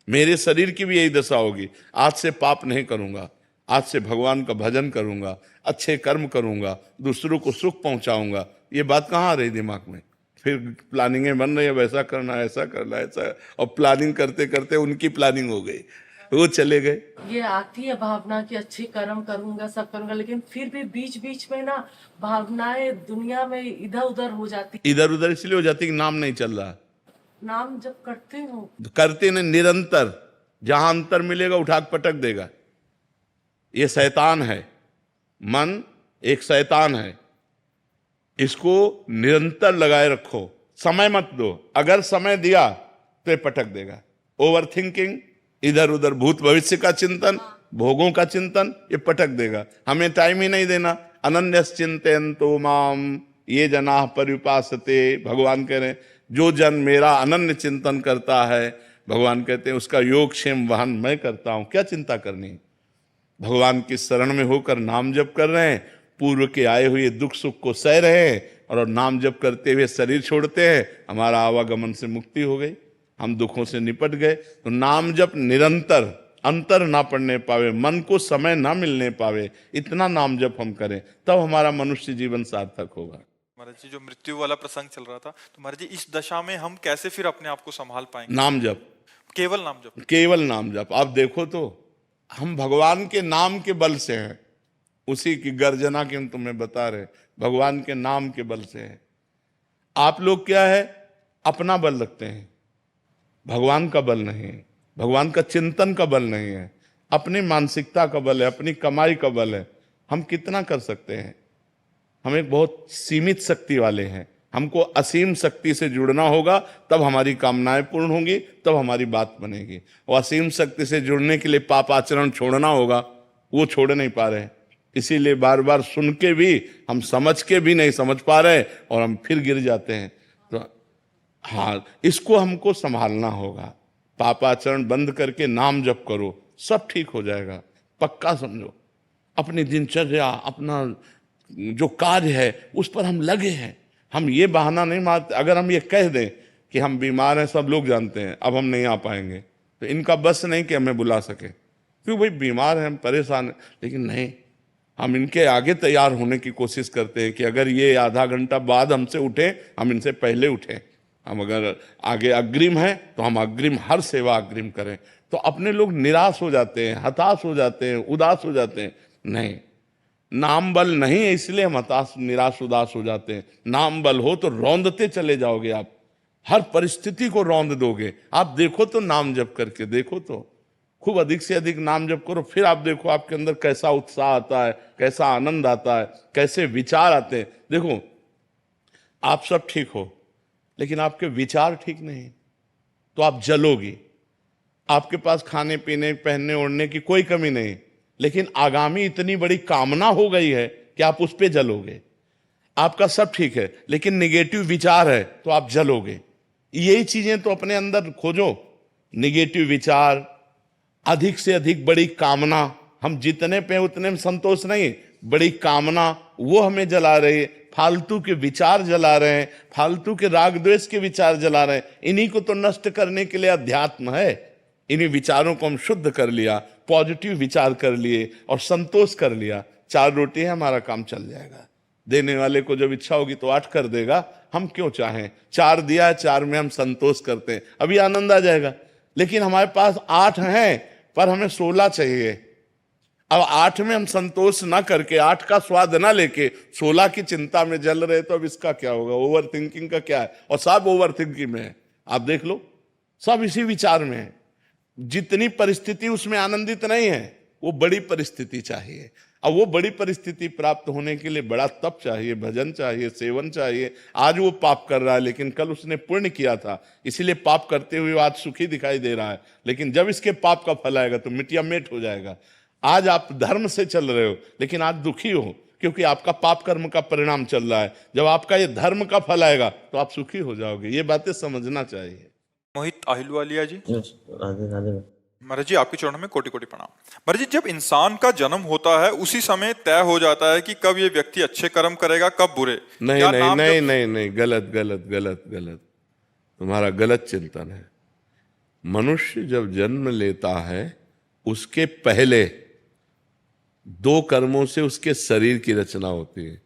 मेरे शरीर की भी यही दशा होगी। आज से पाप नहीं करूंगा, आज से भगवान का भजन करूंगा, अच्छे कर्म करूंगा, दूसरों को सुख पहुंचाऊंगा। ये बात कहाँ आ रही दिमाग में? फिर प्लानिंगें बन रही है, वैसा करना, ऐसा करना, ऐसा, और प्लानिंग करते करते उनकी प्लानिंग हो गई, वो चले गए। ये आती है भावना कि अच्छे कर्म करूंगा, सब करूंगा, लेकिन फिर भी बीच बीच में ना भावनाएं दुनिया में इधर उधर हो जाती। इधर उधर इसलिए हो जाती कि नाम नहीं चल रहा। नाम जब करते हो, करते नहीं, निरंतर, जहां अंतर मिलेगा उठा के पटक देगा। ये शैतान है, मन एक शैतान है, इसको निरंतर लगाए रखो, समय मत दो। अगर समय दिया तो ये पटक देगा। ओवर थिंकिंग, इधर उधर भूत भविष्य का चिंतन, भोगों का चिंतन, ये पटक देगा। हमें टाइम ही नहीं देना। अनन्यश्चिन्तयन्तो माम ये जना पर्युपासते, भगवान कह रहे हैं जो जन मेरा अनन्य चिंतन करता है, भगवान कहते हैं उसका योग क्षेम वहन मैं करता हूं। क्या चिंता करनी है? भगवान की शरण में होकर नाम जप कर रहे हैं, पूर्व के आए हुए दुख सुख को सह रहे हैं, और नाम जप करते हुए शरीर छोड़ते हैं, हमारा आवागमन से मुक्ति हो गई, हम दुखों से निपट गए। तो नाम जप निरंतर, अंतर ना पड़ने पावे, मन को समय ना मिलने पावे, इतना नाम जप हम करें, तब हमारा मनुष्य जीवन सार्थक होगा। महाराज जी, जो मृत्यु वाला प्रसंग चल रहा था, तो महाराज जी इस दशा में हम कैसे फिर अपने आप को संभाल पाएंगे? नाम जप, केवल नाम जप, केवल नाम जप। आप देखो तो हम भगवान के नाम के बल से हैं, उसी की गर्जना की हम तुम्हें बता रहे, भगवान के नाम के बल से है। आप लोग क्या है? अपना बल रखते हैं, भगवान का बल नहीं है, भगवान का चिंतन का बल नहीं है, अपनी मानसिकता का बल है, अपनी कमाई का बल है। हम कितना कर सकते हैं? हम एक बहुत सीमित शक्ति वाले हैं। हमको असीम शक्ति से जुड़ना होगा, तब हमारी कामनाएं पूर्ण होंगी, तब हमारी बात बनेगी। और असीम शक्ति से जुड़ने के लिए पाप आचरण छोड़ना होगा, वो छोड़ नहीं पा रहे हैं। इसीलिए बार बार सुन के भी हम समझ के भी नहीं समझ पा रहे, और हम फिर गिर जाते हैं। तो हाँ, इसको हमको संभालना होगा। पापाचरण बंद करके नाम जप करो, सब ठीक हो जाएगा, पक्का समझो। अपनी दिनचर्या, अपना जो कार्य है, उस पर हम लगे हैं। हम ये बहाना नहीं मारते। अगर हम ये कह दें कि हम बीमार हैं, सब लोग जानते हैं, अब हम नहीं आ पाएंगे, तो इनका बस नहीं कि हमें बुला सके, क्यों भाई बीमार हैं, हम परेशान हैं। लेकिन नहीं, हम इनके आगे तैयार होने की कोशिश करते हैं कि अगर ये आधा घंटा बाद हमसे उठे, हम इनसे पहले उठें। हम अगर आगे अग्रिम हैं तो हम अग्रिम, हर सेवा अग्रिम करें। तो अपने लोग निराश हो जाते हैं, हताश हो जाते हैं, उदास हो जाते हैं। नहीं, नाम बल नहीं है इसलिए हम हताश निराश उदास हो जाते हैं। नाम बल हो तो रौंदते चले जाओगे, आप हर परिस्थिति को रौंद दोगे। आप देखो तो, नाम जप करके देखो तो, खूब अधिक से अधिक नाम जप करो, फिर आप देखो आपके अंदर कैसा उत्साह आता है, कैसा आनंद आता है, कैसे विचार आते हैं। देखो आप सब ठीक हो लेकिन आपके विचार ठीक नहीं तो आप जलोगी। आपके पास खाने पीने पहनने ओढ़ने की कोई कमी नहीं, लेकिन आगामी इतनी बड़ी कामना हो गई है कि आप उस पे जलोगे। आपका सब ठीक है लेकिन निगेटिव विचार है तो आप जलोगे। यही चीजें तो अपने अंदर खोजो, निगेटिव विचार, अधिक से अधिक बड़ी कामना। हम जितने पे उतने में संतोष नहीं, बड़ी कामना वो हमें जला रही है। फालतू के विचार जला रहे हैं, फालतू के राग द्वेष के विचार जला रहे हैं। इन्हीं को तो नष्ट करने के लिए अध्यात्म है। इन्हीं विचारों को हम शुद्ध कर लिया, पॉजिटिव विचार कर लिए और संतोष कर लिया, 4 रोटी है, हमारा काम चल जाएगा। देने वाले को जब इच्छा होगी तो 8 कर देगा। हम क्यों चाहें, 4 दिया है, 4 में हम संतोष करते हैं, अभी आनंद आ जाएगा। लेकिन हमारे पास 8 हैं पर हमें 16 चाहिए। अब 8 में हम संतोष ना करके, 8 का स्वाद ना लेके 16 की चिंता में जल रहे, तो अब इसका क्या होगा? ओवर थिंकिंग का क्या है? और सब ओवर थिंकिंग में है, आप देख लो, सब इसी विचार में है। जितनी परिस्थिति उसमें आनंदित नहीं है, वो बड़ी परिस्थिति चाहिए। अब वो बड़ी परिस्थिति प्राप्त होने के लिए बड़ा तप चाहिए, भजन चाहिए, सेवन चाहिए। आज वो पाप कर रहा है लेकिन कल उसने पुण्य किया था, इसीलिए पाप करते हुए आज सुखी दिखाई दे रहा है। लेकिन जब इसके पाप का फल आएगा तो मिटिया मेट हो जाएगा। आज आप धर्म से चल रहे हो लेकिन आज दुखी हो, क्योंकि आपका पाप कर्म का परिणाम चल रहा है। जब आपका ये धर्म का फल आएगा तो आप सुखी हो जाओगे। ये बातें समझना चाहिए। मोहित अहिलवालिया जी। राधे राधे। महाराज जी आपके चरणों में कोटि कोटि प्रणाम। महाराज जी, जब इंसान का जन्म होता है उसी समय तय हो जाता है कि कब ये व्यक्ति अच्छे कर्म करेगा, कब बुरे। नहीं क्या नहीं नाम नहीं जप- नहीं नहीं, गलत गलत गलत गलत, तुम्हारा गलत चिंतन है। मनुष्य जब जन्म लेता है उसके पहले 2 कर्मों से उसके शरीर की रचना होती है,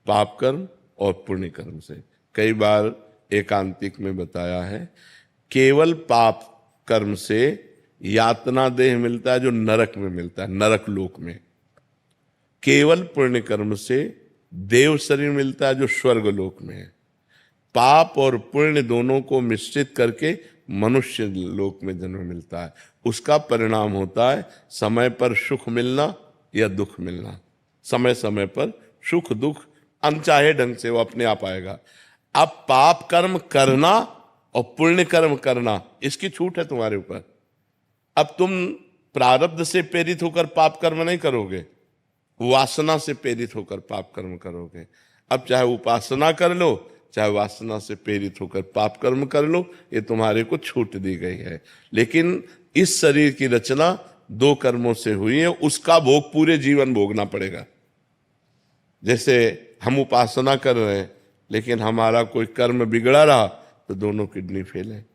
पाप कर्म और पुण्य कर्म से। कई बार एकांतिक में बताया है, केवल पाप कर्म से यातना देह मिलता है जो नरक में मिलता है, नरक लोक में। केवल पुण्य कर्म से देव शरीर मिलता है जो स्वर्ग लोक में है। पाप और पुण्य दोनों को मिश्रित करके मनुष्य लोक में जन्म मिलता है। उसका परिणाम होता है समय पर सुख मिलना या दुख मिलना। समय समय पर सुख दुख अनचाहे ढंग से वो अपने आप आएगा। अब पाप कर्म करना और पुण्य कर्म करना, इसकी छूट है तुम्हारे ऊपर। अब तुम प्रारब्ध से प्रेरित होकर पाप कर्म नहीं करोगे, वासना से प्रेरित होकर पाप कर्म करोगे। अब चाहे उपासना कर लो, चाहे वासना से प्रेरित होकर पाप कर्म कर लो, ये तुम्हारे को छूट दी गई है। लेकिन इस शरीर की रचना 2 कर्मों से हुई है, उसका भोग पूरे जीवन भोगना पड़ेगा। जैसे हम उपासना कर रहे हैं लेकिन हमारा कोई कर्म बिगड़ा रहा तो दोनों किडनी फेल है।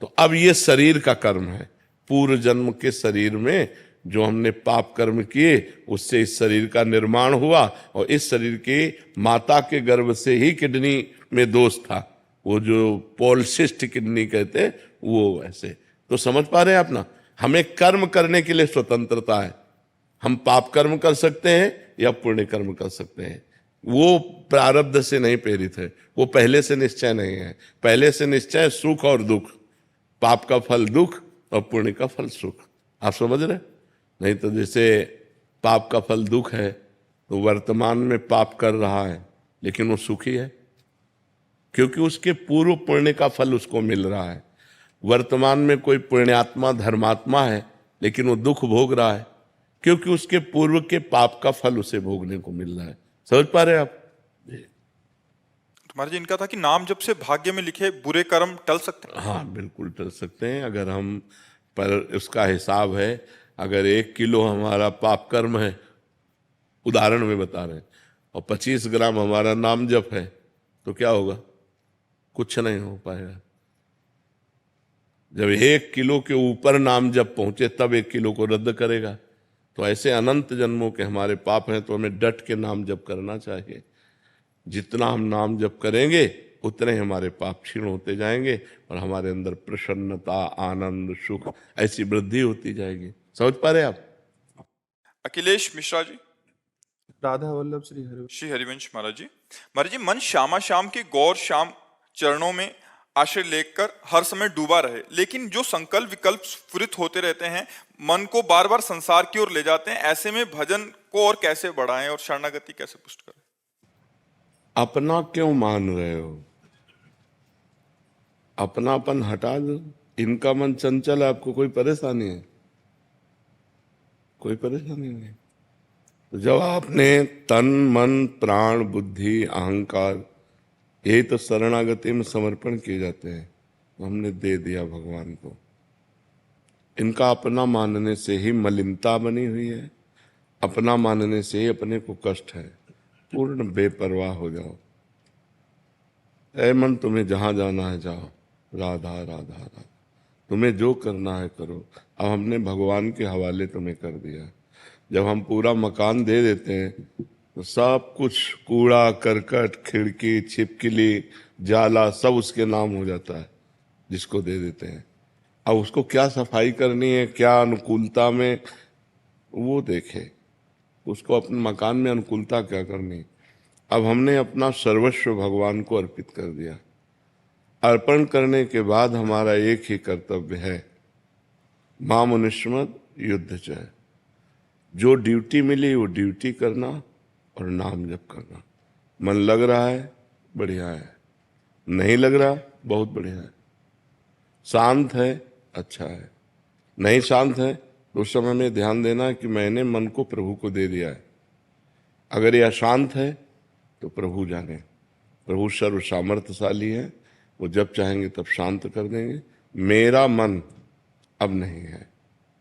तो अब ये शरीर का कर्म है। पूर्व जन्म के शरीर में जो हमने पाप कर्म किए उससे इस शरीर का निर्माण हुआ, और इस शरीर के माता के गर्भ से ही किडनी में दोष था, वो जो पॉलिसिस्ट किडनी कहते हैं वो। ऐसे तो समझ पा रहे हैं आप ना, हमें कर्म करने के लिए स्वतंत्रता है। हम पाप कर्म कर सकते हैं या पुण्य कर्म कर सकते हैं। वो प्रारब्ध से नहीं प्रेरित है, वो पहले से निश्चय नहीं है। पहले से निश्चय सुख और दुख, पाप का फल दुख और पुण्य का फल सुख। आप समझ रहे? नहीं तो जैसे पाप का फल दुख है तो वर्तमान में पाप कर रहा है लेकिन वो सुखी है, क्योंकि उसके पूर्व पुण्य का फल उसको मिल रहा है। वर्तमान में कोई पुण्यात्मा धर्मात्मा है लेकिन वो दुख भोग रहा है, क्योंकि उसके पूर्व के पाप का फल उसे भोगने को मिल रहा है। समझ पा रहे हैं आप? तुम्हारा जी इनका था कि नाम जब से भाग्य में लिखे बुरे कर्म टल सकते हैं। हाँ बिल्कुल टल सकते हैं। अगर हम पर उसका हिसाब है, अगर 1 किलो हमारा पाप कर्म है, उदाहरण में बता रहे हैं, और 25 ग्राम हमारा नाम जप है, तो क्या होगा? कुछ नहीं हो पाएगा। जब 1 किलो के ऊपर नाम जप पहुंचे तब 1 किलो को रद्द करेगा। तो ऐसे अनंत जन्मों के हमारे पाप हैं, तो हमें डट के नाम जप करना चाहिए। जितना हम नाम जप करेंगे उतने हमारे पाप क्षीण होते जाएंगे और हमारे अंदर प्रसन्नता, आनंद, सुख ऐसी वृद्धि होती जाएगी। समझ पा रहे आप? अखिलेश मिश्रा जी। राधा वल्लभ श्री हरि। श्री हरिवंश महाराज जी। महाराज जी, मन श्यामा श्याम के गौर श्याम चरणों में आश्रय लेकर हर समय डूबा रहे, लेकिन जो संकल्प विकल्प स्फुरित होते रहते हैं मन को बार बार संसार की ओर ले जाते हैं, ऐसे में भजन को और कैसे बढ़ाएं और शरणागति कैसे पुष्ट करें? अपना क्यों मान रहे हो? अपनापन हटा दो। इनका मन चंचल है, आपको कोई परेशानी है? कोई परेशानी नहीं। तो जब आपने तन, मन, प्राण, बुद्धि, अहंकार यही तो शरणागति में समर्पण किए जाते हैं, तो हमने दे दिया भगवान को। इनका अपना मानने से ही मलिनता बनी हुई है, अपना मानने से ही अपने को कष्ट है। पूर्ण बेपरवाह हो जाओ। ऐ मन, तुम्हें जहां जाना है जाओ, राधा राधा राधा, तुम्हें जो करना है करो। अब हमने भगवान के हवाले तुम्हें कर दिया। जब हम पूरा मकान दे देते हैं तो सब कुछ, कूड़ा करकट, खिड़की, छिपकली, जाला, सब उसके नाम हो जाता है जिसको दे देते हैं। अब उसको क्या सफाई करनी है, क्या अनुकूलता में, वो देखे। उसको अपने मकान में अनुकूलता क्या करनी। अब हमने अपना सर्वस्व भगवान को अर्पित कर दिया। अर्पण करने के बाद हमारा एक ही कर्तव्य है, मामुनिष्मद युद्ध चय। जो ड्यूटी मिली वो ड्यूटी करना और नाम जप करना। मन लग रहा है, बढ़िया है। नहीं लग रहा, बहुत बढ़िया है। शांत है, अच्छा है। नहीं शांत है तो उस समय में ध्यान देना कि मैंने मन को प्रभु को दे दिया है। अगर यह अशांत है तो प्रभु जाने। प्रभु सर्व सामर्थ्यशाली है, वो जब चाहेंगे तब शांत कर देंगे। मेरा मन अब नहीं है,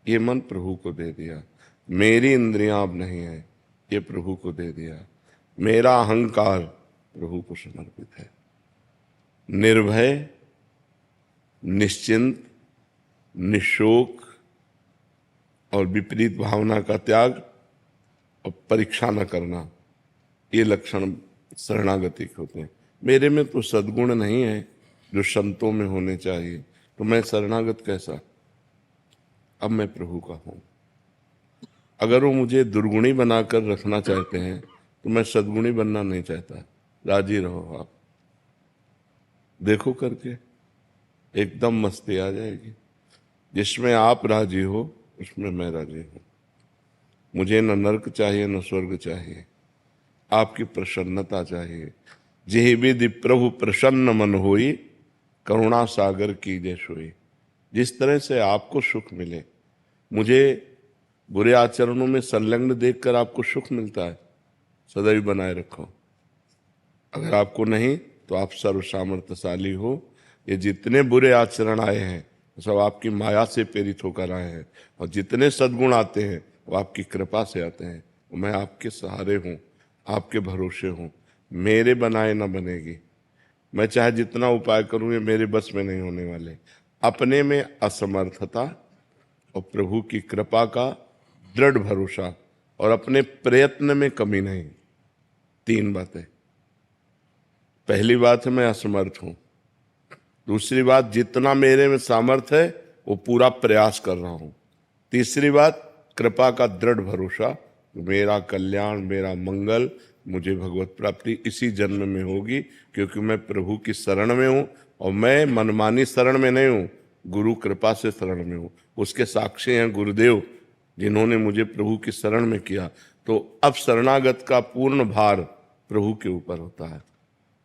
ये मन प्रभु को दे दिया। मेरी इंद्रियां अब नहीं है, ये प्रभु को दे दिया। मेरा अहंकार प्रभु को समर्पित है। निर्भय, निश्चिंत, निशोक और विपरीत भावना का त्याग और परीक्षा न करना, ये लक्षण शरणागति के होते हैं। मेरे में तो सद्गुण नहीं है जो संतों में होने चाहिए, तो मैं शरणागत कैसा? अब मैं प्रभु का हूं। अगर वो मुझे दुर्गुणी बनाकर रखना चाहते हैं तो मैं सद्गुणी बनना नहीं चाहता। राजी रहो आप, देखो करके एकदम मस्ती आ जाएगी। जिसमें आप राजी हो उसमें मैं राजी हूं। मुझे न नरक चाहिए न स्वर्ग चाहिए, आपकी प्रसन्नता चाहिए। जेहि विधि प्रभु प्रसन्न मन होई, करुणा सागर कीजे सोई। जिस तरह से आपको सुख मिले, मुझे बुरे आचरणों में संलग्न देखकर आपको सुख मिलता है, सदैव बनाए रखो। अगर आपको नहीं तो आप सर्व सामर्थ्यशाली हो। ये जितने बुरे आचरण आए हैं सब आपकी माया से प्रेरित होकर आए हैं, और जितने सद्गुण आते हैं वो आपकी कृपा से आते हैं। मैं आपके सहारे हूँ, आपके भरोसे हूँ। मेरे बनाए न बनेगी। मैं चाहे जितना उपाय करूँ ये मेरे बस में नहीं होने वाले। अपने में असमर्थता और प्रभु की कृपा का दृढ़ भरोसा, और अपने प्रयत्न में कमी नहीं। तीन बातें। पहली बात है मैं असमर्थ हूं। दूसरी बात, जितना मेरे में सामर्थ्य है वो पूरा प्रयास कर रहा हूं। तीसरी बात, कृपा का दृढ़ भरोसा, मेरा कल्याण, मेरा मंगल, मुझे भगवत प्राप्ति इसी जन्म में होगी, क्योंकि मैं प्रभु की शरण में हूं। और मैं मनमानी शरण में नहीं हूं, गुरु कृपा से शरण में हूं। उसके साक्षी हैं गुरुदेव, जिन्होंने मुझे प्रभु की शरण में किया। तो अब शरणागत का पूर्ण भार प्रभु के ऊपर होता है,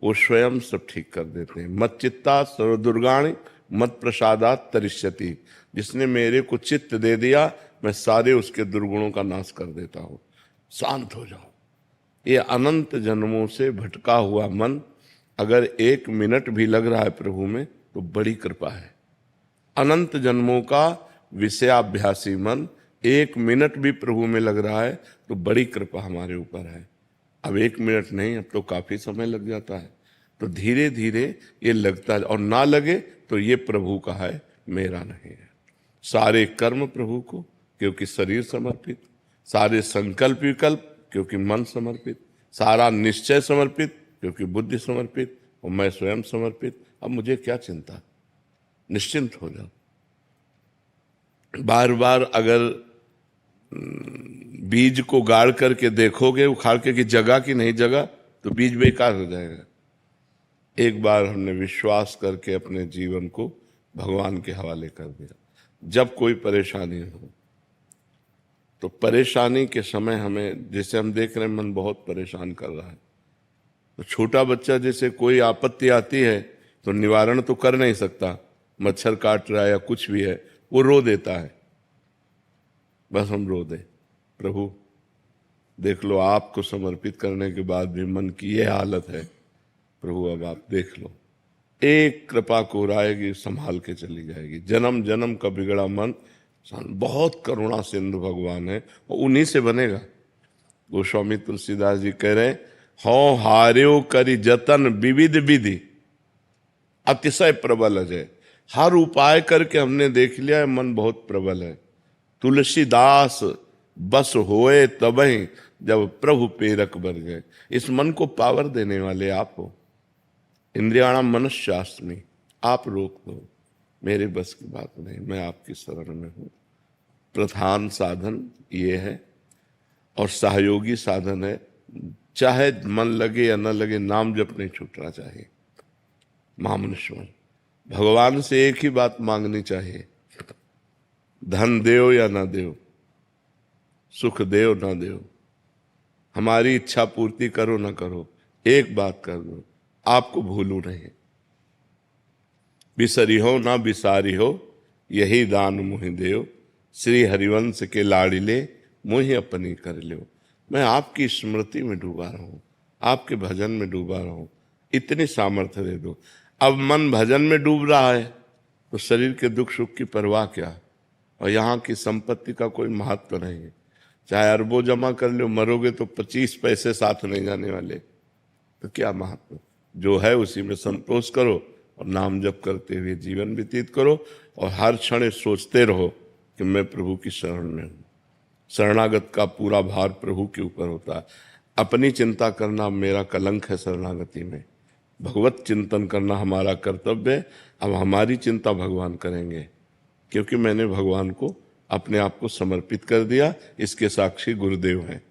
वो स्वयं सब ठीक कर देते हैं। मत चित्ता सर्वदुर्गाणि मत प्रसादात तरिष्यति। जिसने मेरे को चित्त दे दिया, मैं सारे उसके दुर्गुणों का नाश कर देता हूँ। शांत हो जाओ। ये अनंत जन्मों से भटका हुआ मन अगर 1 मिनट भी लग रहा है प्रभु में तो बड़ी कृपा है। अनंत जन्मों का विषयाभ्यासी मन 1 मिनट भी प्रभु में लग रहा है तो बड़ी कृपा हमारे ऊपर है। अब 1 मिनट नहीं, अब तो काफी समय लग जाता है। तो धीरे धीरे ये लगता है, और ना लगे तो ये प्रभु का है, मेरा नहीं है। सारे कर्म प्रभु को, क्योंकि शरीर समर्पित। सारे संकल्प विकल्प, क्योंकि मन समर्पित। सारा निश्चय समर्पित, क्योंकि बुद्धि समर्पित। और मैं स्वयं समर्पित, अब मुझे क्या चिंता, निश्चिंत हो जाओ। बार बार अगर बीज को गाड़ करके देखोगे उखाड़ के कि जगह की नहीं जगह, तो बीज बेकार हो जाएगा। एक बार हमने विश्वास करके अपने जीवन को भगवान के हवाले कर दिया। जब कोई परेशानी हो तो परेशानी के समय हमें, जैसे हम देख रहे हैं मन बहुत परेशान कर रहा है, तो छोटा बच्चा जैसे कोई आपत्ति आती है तो निवारण तो कर नहीं सकता, मच्छर काट रहा है या कुछ भी है, वो रो देता है। बस हम रो दे, प्रभु देख लो, आपको समर्पित करने के बाद भी मन की ये हालत है, प्रभु अब आप देख लो। एक कृपा को आएगी, संभाल के चली जाएगी। जन्म जन्म का बिगड़ा मन, बहुत करुणा सिंधु भगवान है, और उन्हीं से बनेगा। गोस्वामी तुलसीदास जी कह रहे हैं, हो हार्यो करी जतन विविध विधि अतिशय प्रबल अजय। हर उपाय करके हमने देख लिया है, मन बहुत प्रबल है। तुलसीदास बस होए तबहि जब प्रभु प्रेरक बन गए। इस मन को पावर देने वाले आप हो। इंद्रियाणाम मनश्चास्मि, आप रोक दो, मेरे बस की बात नहीं, मैं आपकी शरण में हूँ। प्रधान साधन ये है, और सहयोगी साधन है, चाहे मन लगे या न लगे, नाम जप नहीं छूटना चाहिए। महामनुष्य भगवान से एक ही बात मांगनी चाहिए, धन देव या ना देव, सुख देव ना देव, हमारी इच्छा पूर्ति करो ना करो, एक बात कर दो, आपको भूलू नहीं। बिसरी हो ना बिसारी हो, यही दान मुहि देव, श्री हरिवंश के लाड़िले मुहि अपनी कर लो। मैं आपकी स्मृति में डूबा रहा हूं, आपके भजन में डूबा रहा हूं, इतनी सामर्थ्य दे दो। अब मन भजन में डूब रहा है तो शरीर के दुख सुख की परवाह क्या, और यहाँ की संपत्ति का कोई महत्व नहीं है। चाहे अरबों जमा कर लो, मरोगे तो 25 पैसे साथ नहीं जाने वाले, तो क्या महत्व। जो है उसी में संतोष करो और नाम जप करते हुए जीवन व्यतीत करो, और हर क्षण सोचते रहो कि मैं प्रभु की शरण में हूँ। शरणागत का पूरा भार प्रभु के ऊपर होता है। अपनी चिंता करना मेरा कलंक है शरणागति में, भगवत चिंतन करना हमारा कर्तव्य है। अब हमारी चिंता भगवान करेंगे, क्योंकि मैंने भगवान को अपने आप को समर्पित कर दिया। इसके साक्षी गुरुदेव हैं,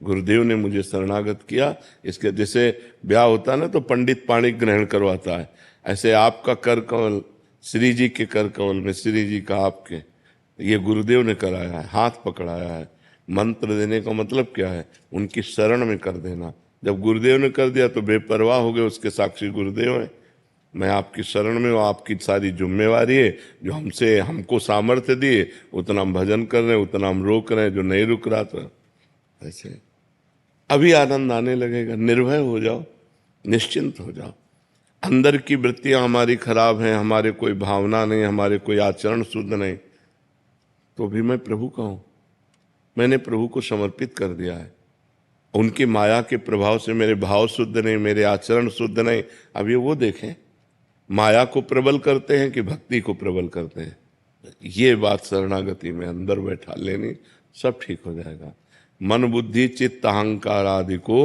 गुरुदेव ने मुझे शरणागत किया। इसके जैसे ब्याह होता है ना, तो पंडित पाणी ग्रहण करवाता है, ऐसे आपका कर कमल, श्री जी के कर कमल में श्री जी का आपके, ये गुरुदेव ने कराया है, हाथ पकड़ाया है। मंत्र देने का मतलब क्या है, उनकी शरण में कर देना। जब गुरुदेव ने कर दिया तो बेपरवाह हो गए, उसके साक्षी गुरुदेव हैं। मैं आपकी शरण में हूँ, आपकी सारी जिम्मेवारी है। जो हमको सामर्थ्य दिए उतना हम भजन कर रहे हैं, उतना हम रोक रहे हैं, जो नहीं रुक रहा था। ऐसे अभी आनंद आने लगेगा। निर्भय हो जाओ, निश्चिंत हो जाओ। अंदर की वृत्तियां हमारी खराब हैं, हमारे कोई भावना नहीं, हमारे कोई आचरण शुद्ध नहीं, तो भी मैं प्रभु का हूं। मैंने प्रभु को समर्पित कर दिया है। उनकी माया के प्रभाव से मेरे भाव शुद्ध नहीं, मेरे आचरण शुद्ध नहीं। अब ये वो देखें, माया को प्रबल करते हैं कि भक्ति को प्रबल करते हैं। ये बात शरणागति में अंदर बैठा लेनी, सब ठीक हो जाएगा। मन बुद्धि चित्त अहंकार आदि को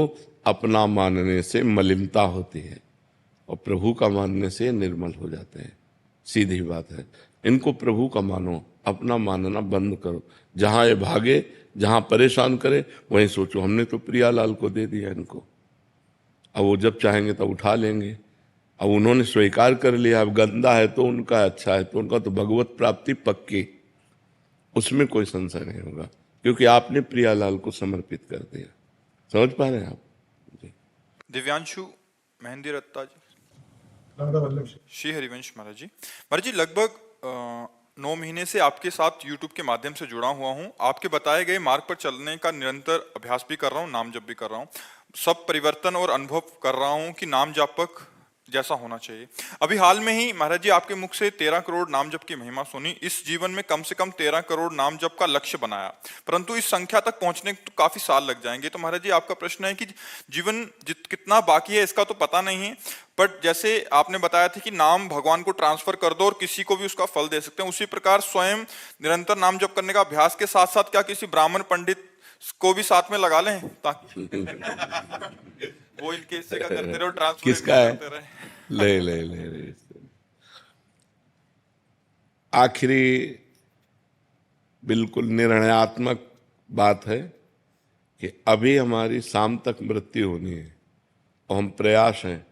अपना मानने से मलिनता होती है, और प्रभु का मानने से निर्मल हो जाते हैं। सीधी बात है। इनको प्रभु का मानो, अपना मानना बंद करो। जहां ये भागे, जहां परेशान करे, वहीं सोचो हमने तो प्रियालाल को दे दिया इनको, अब वो जब चाहेंगे तब उठा लेंगे। अब उन्होंने स्वीकार कर लिया, अब गंदा है तो उनका, अच्छा है तो उनका, तो भगवत प्राप्ति पक्की, उसमें कोई संशय नहीं होगा, क्योंकि आपने प्रियालाल को समर्पित कर दिया। समझ पा रहे हैं आप जी? दिव्यांशु मेहंदी रत्ता जी, राधा वल्लभ श्री श्री हरिवंश महाराज जी। महाराज जी, लगभग 9 महीने से आपके साथ यूट्यूब के माध्यम से जुड़ा हुआ हूँ। आपके बताए गए मार्ग पर चलने का निरंतर अभ्यास भी कर रहा हूँ, नाम जप भी कर रहा हूँ। सब परिवर्तन और अनुभव कर रहा हूँ कि नाम जापक जैसा होना चाहिए। अभी हाल में ही महाराज जी आपके मुख से 13 करोड़ नाम जप की महिमा सुनी। इस जीवन में कम से कम 13 करोड़ नाम जप का लक्ष्य बनाया, परंतु इस संख्या तक पहुंचने तो काफी साल लग जाएंगे। तो महाराज जी आपका प्रश्न है कि जीवन कितना बाकी है इसका तो पता नहीं है, बट जैसे आपने बताया था कि नाम भगवान को ट्रांसफर कर दो और किसी को भी उसका फल दे सकते हैं, उसी प्रकार स्वयं निरंतर नाम जप करने का अभ्यास के साथ साथ क्या किसी ब्राह्मण पंडित को भी साथ में लगा लें ताकि वो इनके हिस्से का करते रहे, ट्रांसफर किसका है? करते रहे। ले आखिरी बिल्कुल निर्णयात्मक बात है कि अभी हमारी शाम तक मृत्यु होनी है और हम प्रयास हैं,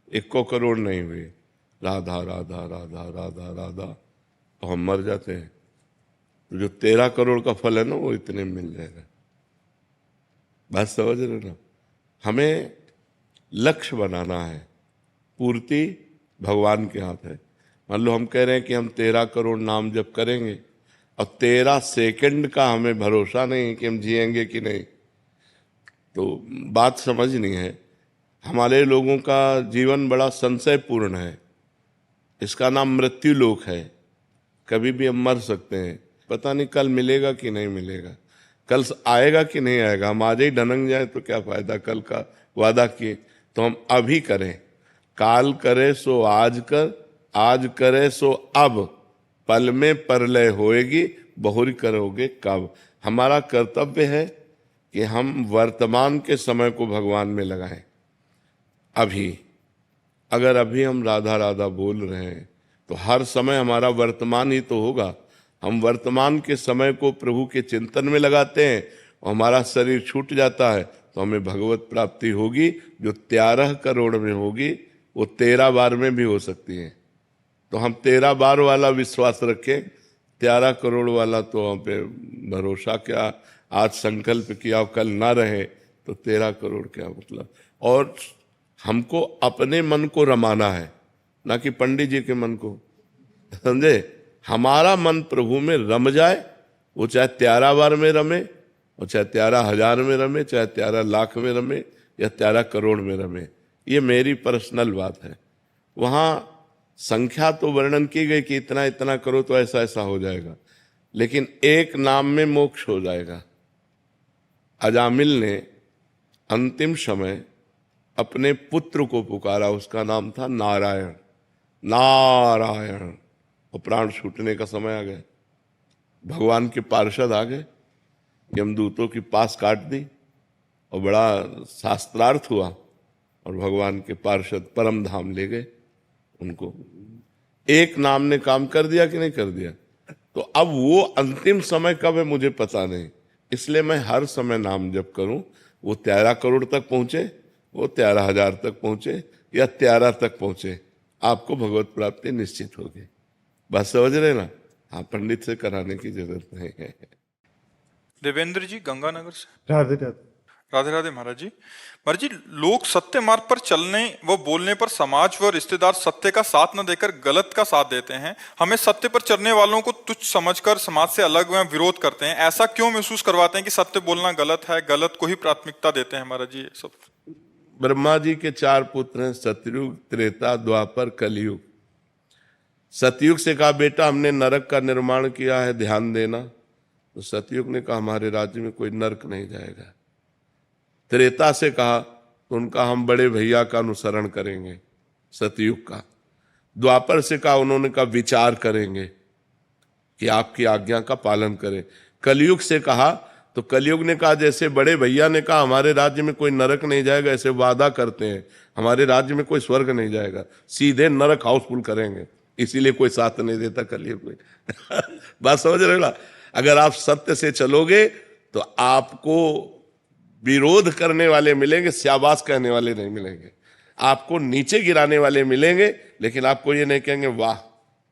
1 करोड़ नहीं हुए, राधा राधा राधा राधा राधा, तो हम मर जाते हैं। तो जो 13 करोड़ का फल है ना, वो इतने में मिल जाएगा। बात समझ रहे ना? हमें लक्ष्य बनाना है, पूर्ति भगवान के हाथ है। मान लो हम कह रहे हैं कि हम 13 करोड़ नाम जप करेंगे और 13 सेकंड का हमें भरोसा नहीं कि हम जिएंगे कि नहीं, तो बात समझनी है। हमारे लोगों का जीवन बड़ा संशयपूर्ण है, इसका नाम मृत्यु लोक है। कभी भी हम मर सकते हैं, पता नहीं कल मिलेगा कि नहीं मिलेगा, कल आएगा कि नहीं आएगा। हम आज ही डनंग जाए तो क्या फायदा, कल का वादा किए। तो हम अभी करें, काल करे सो आज कर, आज करे सो अब, पल में परलय होएगी, बहुरी करोगे कब। हमारा कर्तव्य है कि हम वर्तमान के समय को भगवान में लगाएं। अभी अगर अभी हम राधा राधा बोल रहे हैं तो हर समय हमारा वर्तमान ही तो होगा। हम वर्तमान के समय को प्रभु के चिंतन में लगाते हैं और हमारा शरीर छूट जाता है तो हमें भगवत प्राप्ति होगी, जो 13 करोड़ में होगी वो 13 बार में भी हो सकती है। तो हम 13 बार वाला विश्वास रखें, 13 करोड़ वाला तो हम पे भरोसा क्या। आज संकल्प किया कल ना रहे तो 13 करोड़ क्या मतलब। और हमको अपने मन को रमाना है, ना कि पंडित जी के मन को, समझे। हमारा मन प्रभु में रम जाए, वो चाहे 13 बार में रमे, वो चाहे 13,000 में रमे, चाहे 13 लाख में रमे या 13 करोड़ में रमे। ये मेरी पर्सनल बात है। वहाँ संख्या तो वर्णन की गई कि इतना इतना करो तो ऐसा ऐसा हो जाएगा, लेकिन एक नाम में मोक्ष हो जाएगा। अजामिल ने अंतिम समय अपने पुत्र को पुकारा, उसका नाम था नारायण। नारायण, और प्राण छूटने का समय आ गया। भगवान के पार्षद आ गए, यमदूतों की पास काट दी और बड़ा शास्त्रार्थ हुआ और भगवान के पार्षद परम धाम ले गए उनको। एक नाम ने काम कर दिया कि नहीं कर दिया। तो अब वो अंतिम समय कब है मुझे पता नहीं, इसलिए मैं हर समय नाम जप करूं। वो 13 करोड़ तक पहुंचे, वो 13,000 तक पहुंचे या 13 तक पहुंचे, आपको भगवत प्राप्ति निश्चित होगी। बस समझ रहे ना? हाँ, पंडित से कराने की जरूरत नहीं है। देवेंद्र जी गंगानगर से। राधे राधे। राधे राधे महाराज जी। महाराज जी, लोग सत्य मार्ग पर चलने व बोलने पर समाज व रिश्तेदार सत्य का साथ न देकर गलत का साथ देते हैं। हमें सत्य पर चलने वालों को तुच्छ समझकर समाज से अलग व विरोध करते हैं। ऐसा क्यों महसूस करवाते हैं कि सत्य बोलना गलत है, गलत को ही प्राथमिकता देते हैं महाराज जी? ये सब ब्रह्मा जी के 4 पुत्र हैं, सतयुग, त्रेता, द्वापर, कलयुग। सतयुग से कहा बेटा हमने नरक का निर्माण किया है, ध्यान देना। तो सतयुग ने कहा हमारे राज्य में कोई नरक नहीं जाएगा। त्रेता से कहा तो उनका हम बड़े भैया का अनुसरण करेंगे, सतयुग का। द्वापर से कहा, उन्होंने कहा विचार करेंगे कि आपकी आज्ञा का पालन करें। कलयुग से कहा तो कलयुग ने कहा जैसे बड़े भैया ने कहा हमारे राज्य में कोई नरक नहीं जाएगा, ऐसे वादा करते हैं हमारे राज्य में कोई स्वर्ग नहीं जाएगा, सीधे नरक हाउसफुल करेंगे, इसीलिए कोई साथ नहीं देता कलयुग में। बात समझ रहे हो ना? अगर आप सत्य से चलोगे तो आपको विरोध करने वाले मिलेंगे, शाबाश कहने वाले नहीं मिलेंगे। आपको नीचे गिराने वाले मिलेंगे, लेकिन आपको ये नहीं कहेंगे वाह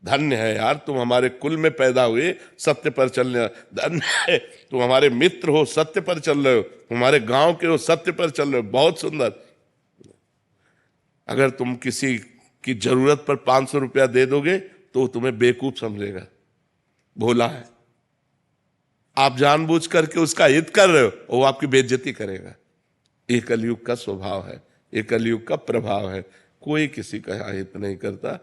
धन्य है यार तुम हमारे कुल में पैदा हुए, सत्य पर चलने, धन्य है तुम हमारे मित्र हो, सत्य पर चल रहे हो, हमारे गांव के हो, सत्य पर चल रहे हो, बहुत सुंदर। अगर तुम किसी की जरूरत पर 500 रुपया दे दोगे तो तुम्हें बेवकूफ समझेगा, भोला है। आप जानबूझ करके उसका हित कर रहे हो, वो आपकी बेइज्जती करेगा। ये कलयुग का स्वभाव है, ये कलयुग का प्रभाव है। कोई किसी का हित नहीं करता।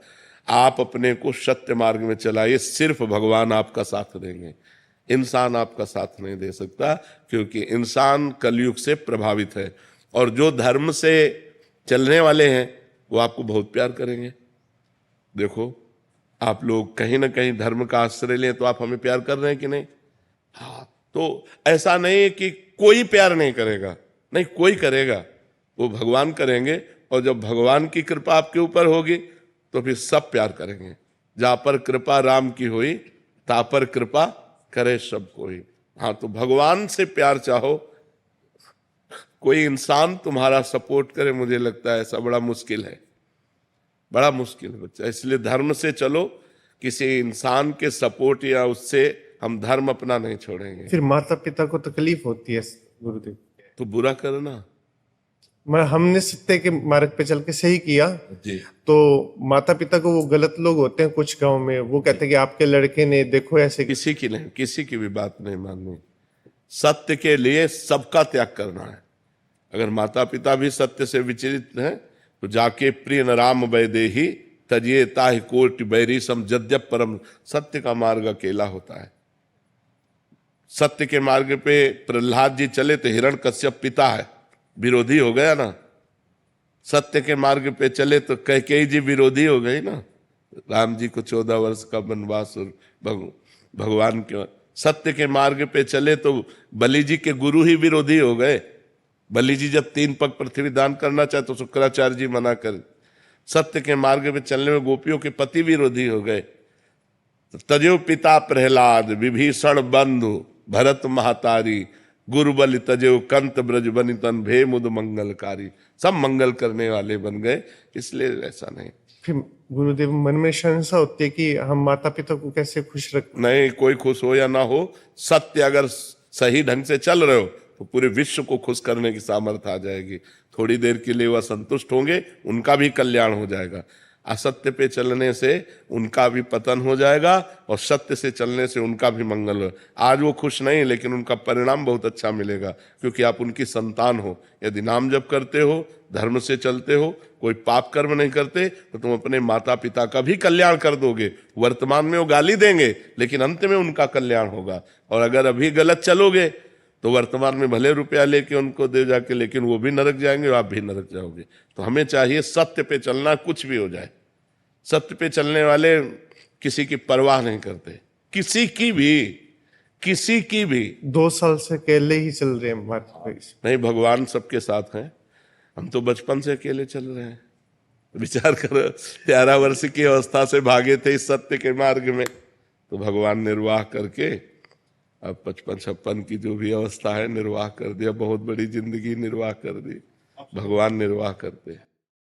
आप अपने को सत्य मार्ग में चलाइए, सिर्फ भगवान आपका साथ देंगे, इंसान आपका साथ नहीं दे सकता, क्योंकि इंसान कलयुग से प्रभावित है। और जो धर्म से चलने वाले हैं वो आपको बहुत प्यार करेंगे। देखो आप लोग कहीं ना कहीं धर्म का आश्रय लें तो आप हमें प्यार कर रहे हैं कि नहीं? हाँ, तो ऐसा नहीं कि कोई प्यार नहीं करेगा, नहीं, कोई करेगा, वो भगवान करेंगे। और जब भगवान की कृपा आपके ऊपर होगी तो फिर सब प्यार करेंगे। जहां पर कृपा राम की हुई ता पर कृपा करे सब कोई। हाँ, तो भगवान से प्यार चाहो, कोई इंसान तुम्हारा सपोर्ट करे, मुझे लगता है ऐसा बड़ा मुश्किल है, बड़ा मुश्किल है बच्चा। इसलिए धर्म से चलो, किसी इंसान के सपोर्ट या उससे हम धर्म अपना नहीं छोड़ेंगे। फिर माता पिता को तकलीफ होती है गुरुदेव, तो बुरा करना मैं हमने सत्य के मार्ग पे चल के सही किया, जी, तो माता पिता को, वो गलत लोग होते हैं कुछ गांव में, वो कहते हैं कि आपके लड़के ने देखो ऐसे। किसी की नहीं, किसी की भी बात नहीं माननी। सत्य के लिए सबका त्याग करना है। अगर माता पिता भी सत्य से विचलित हैं तो जाके प्रिय न राम वैदेही तजिए ताहि कोटि बैरी सम जद्यप परम। सत्य का मार्ग अकेला होता है। सत्य के मार्ग पे प्रहलाद जी चले तो हिरण्यकश्यप पिता है, विरोधी हो गया ना। सत्य के मार्ग पे चले तो कैकेयी जी विरोधी हो गई ना। राम जी को 14 वर्ष का वनवास और भगवान के सत्य के मार्ग पे चले तो बलि जी के गुरु ही विरोधी हो गए। बलि जी जब 3 पग पृथ्वी दान करना चाहे तो शुक्राचार्य जी मना कर। सत्य के मार्ग पे चलने में गोपियों के पति विरोधी हो गए। तजो पिता प्रहलाद विभीषण बंधु भरत महातारी गुरु बलि तजो कंत ब्रज बनि तन भे मुद मंगलकारी। सब मंगल करने वाले बन गए, इसलिए ऐसा नहीं। फिर गुरुदेव मन में शंका होती है कि हम माता पिता को कैसे खुश रख। नहीं, कोई खुश हो या ना हो, सत्य अगर सही ढंग से चल रहे हो तो पूरे विश्व को खुश करने की सामर्थ्य आ जाएगी। थोड़ी देर के लिए वह संतुष्ट होंगे, उनका भी कल्याण हो जाएगा। असत्य पे चलने से उनका भी पतन हो जाएगा और सत्य से चलने से उनका भी मंगल हो। आज वो खुश नहीं, लेकिन उनका परिणाम बहुत अच्छा मिलेगा, क्योंकि आप उनकी संतान हो। यदि नाम जप करते हो, धर्म से चलते हो, कोई पाप कर्म नहीं करते, तो तुम अपने माता पिता का भी कल्याण कर दोगे। वर्तमान में वो गाली देंगे, लेकिन अंत में उनका कल्याण होगा। और अगर अभी गलत चलोगे तो वर्तमान में भले रुपया लेके उनको दे जाके, लेकिन वो भी नरक जाएंगे और आप भी नरक जाओगे। तो हमें चाहिए सत्य पे चलना, कुछ भी हो जाए। सत्य पे चलने वाले किसी की परवाह नहीं करते, किसी की भी। 2 साल से अकेले ही चल रहे हैं मार्ग पे। नहीं, भगवान सबके साथ हैं। हम तो बचपन से अकेले चल रहे हैं। विचार करो, 11 वर्ष की अवस्था से भागे थे इस सत्य के मार्ग में, तो भगवान निर्वाह करके अब 55-56 की जो भी अवस्था है निर्वाह कर दिया। बहुत बड़ी जिंदगी निर्वाह कर दी, भगवान निर्वाह करते हैं।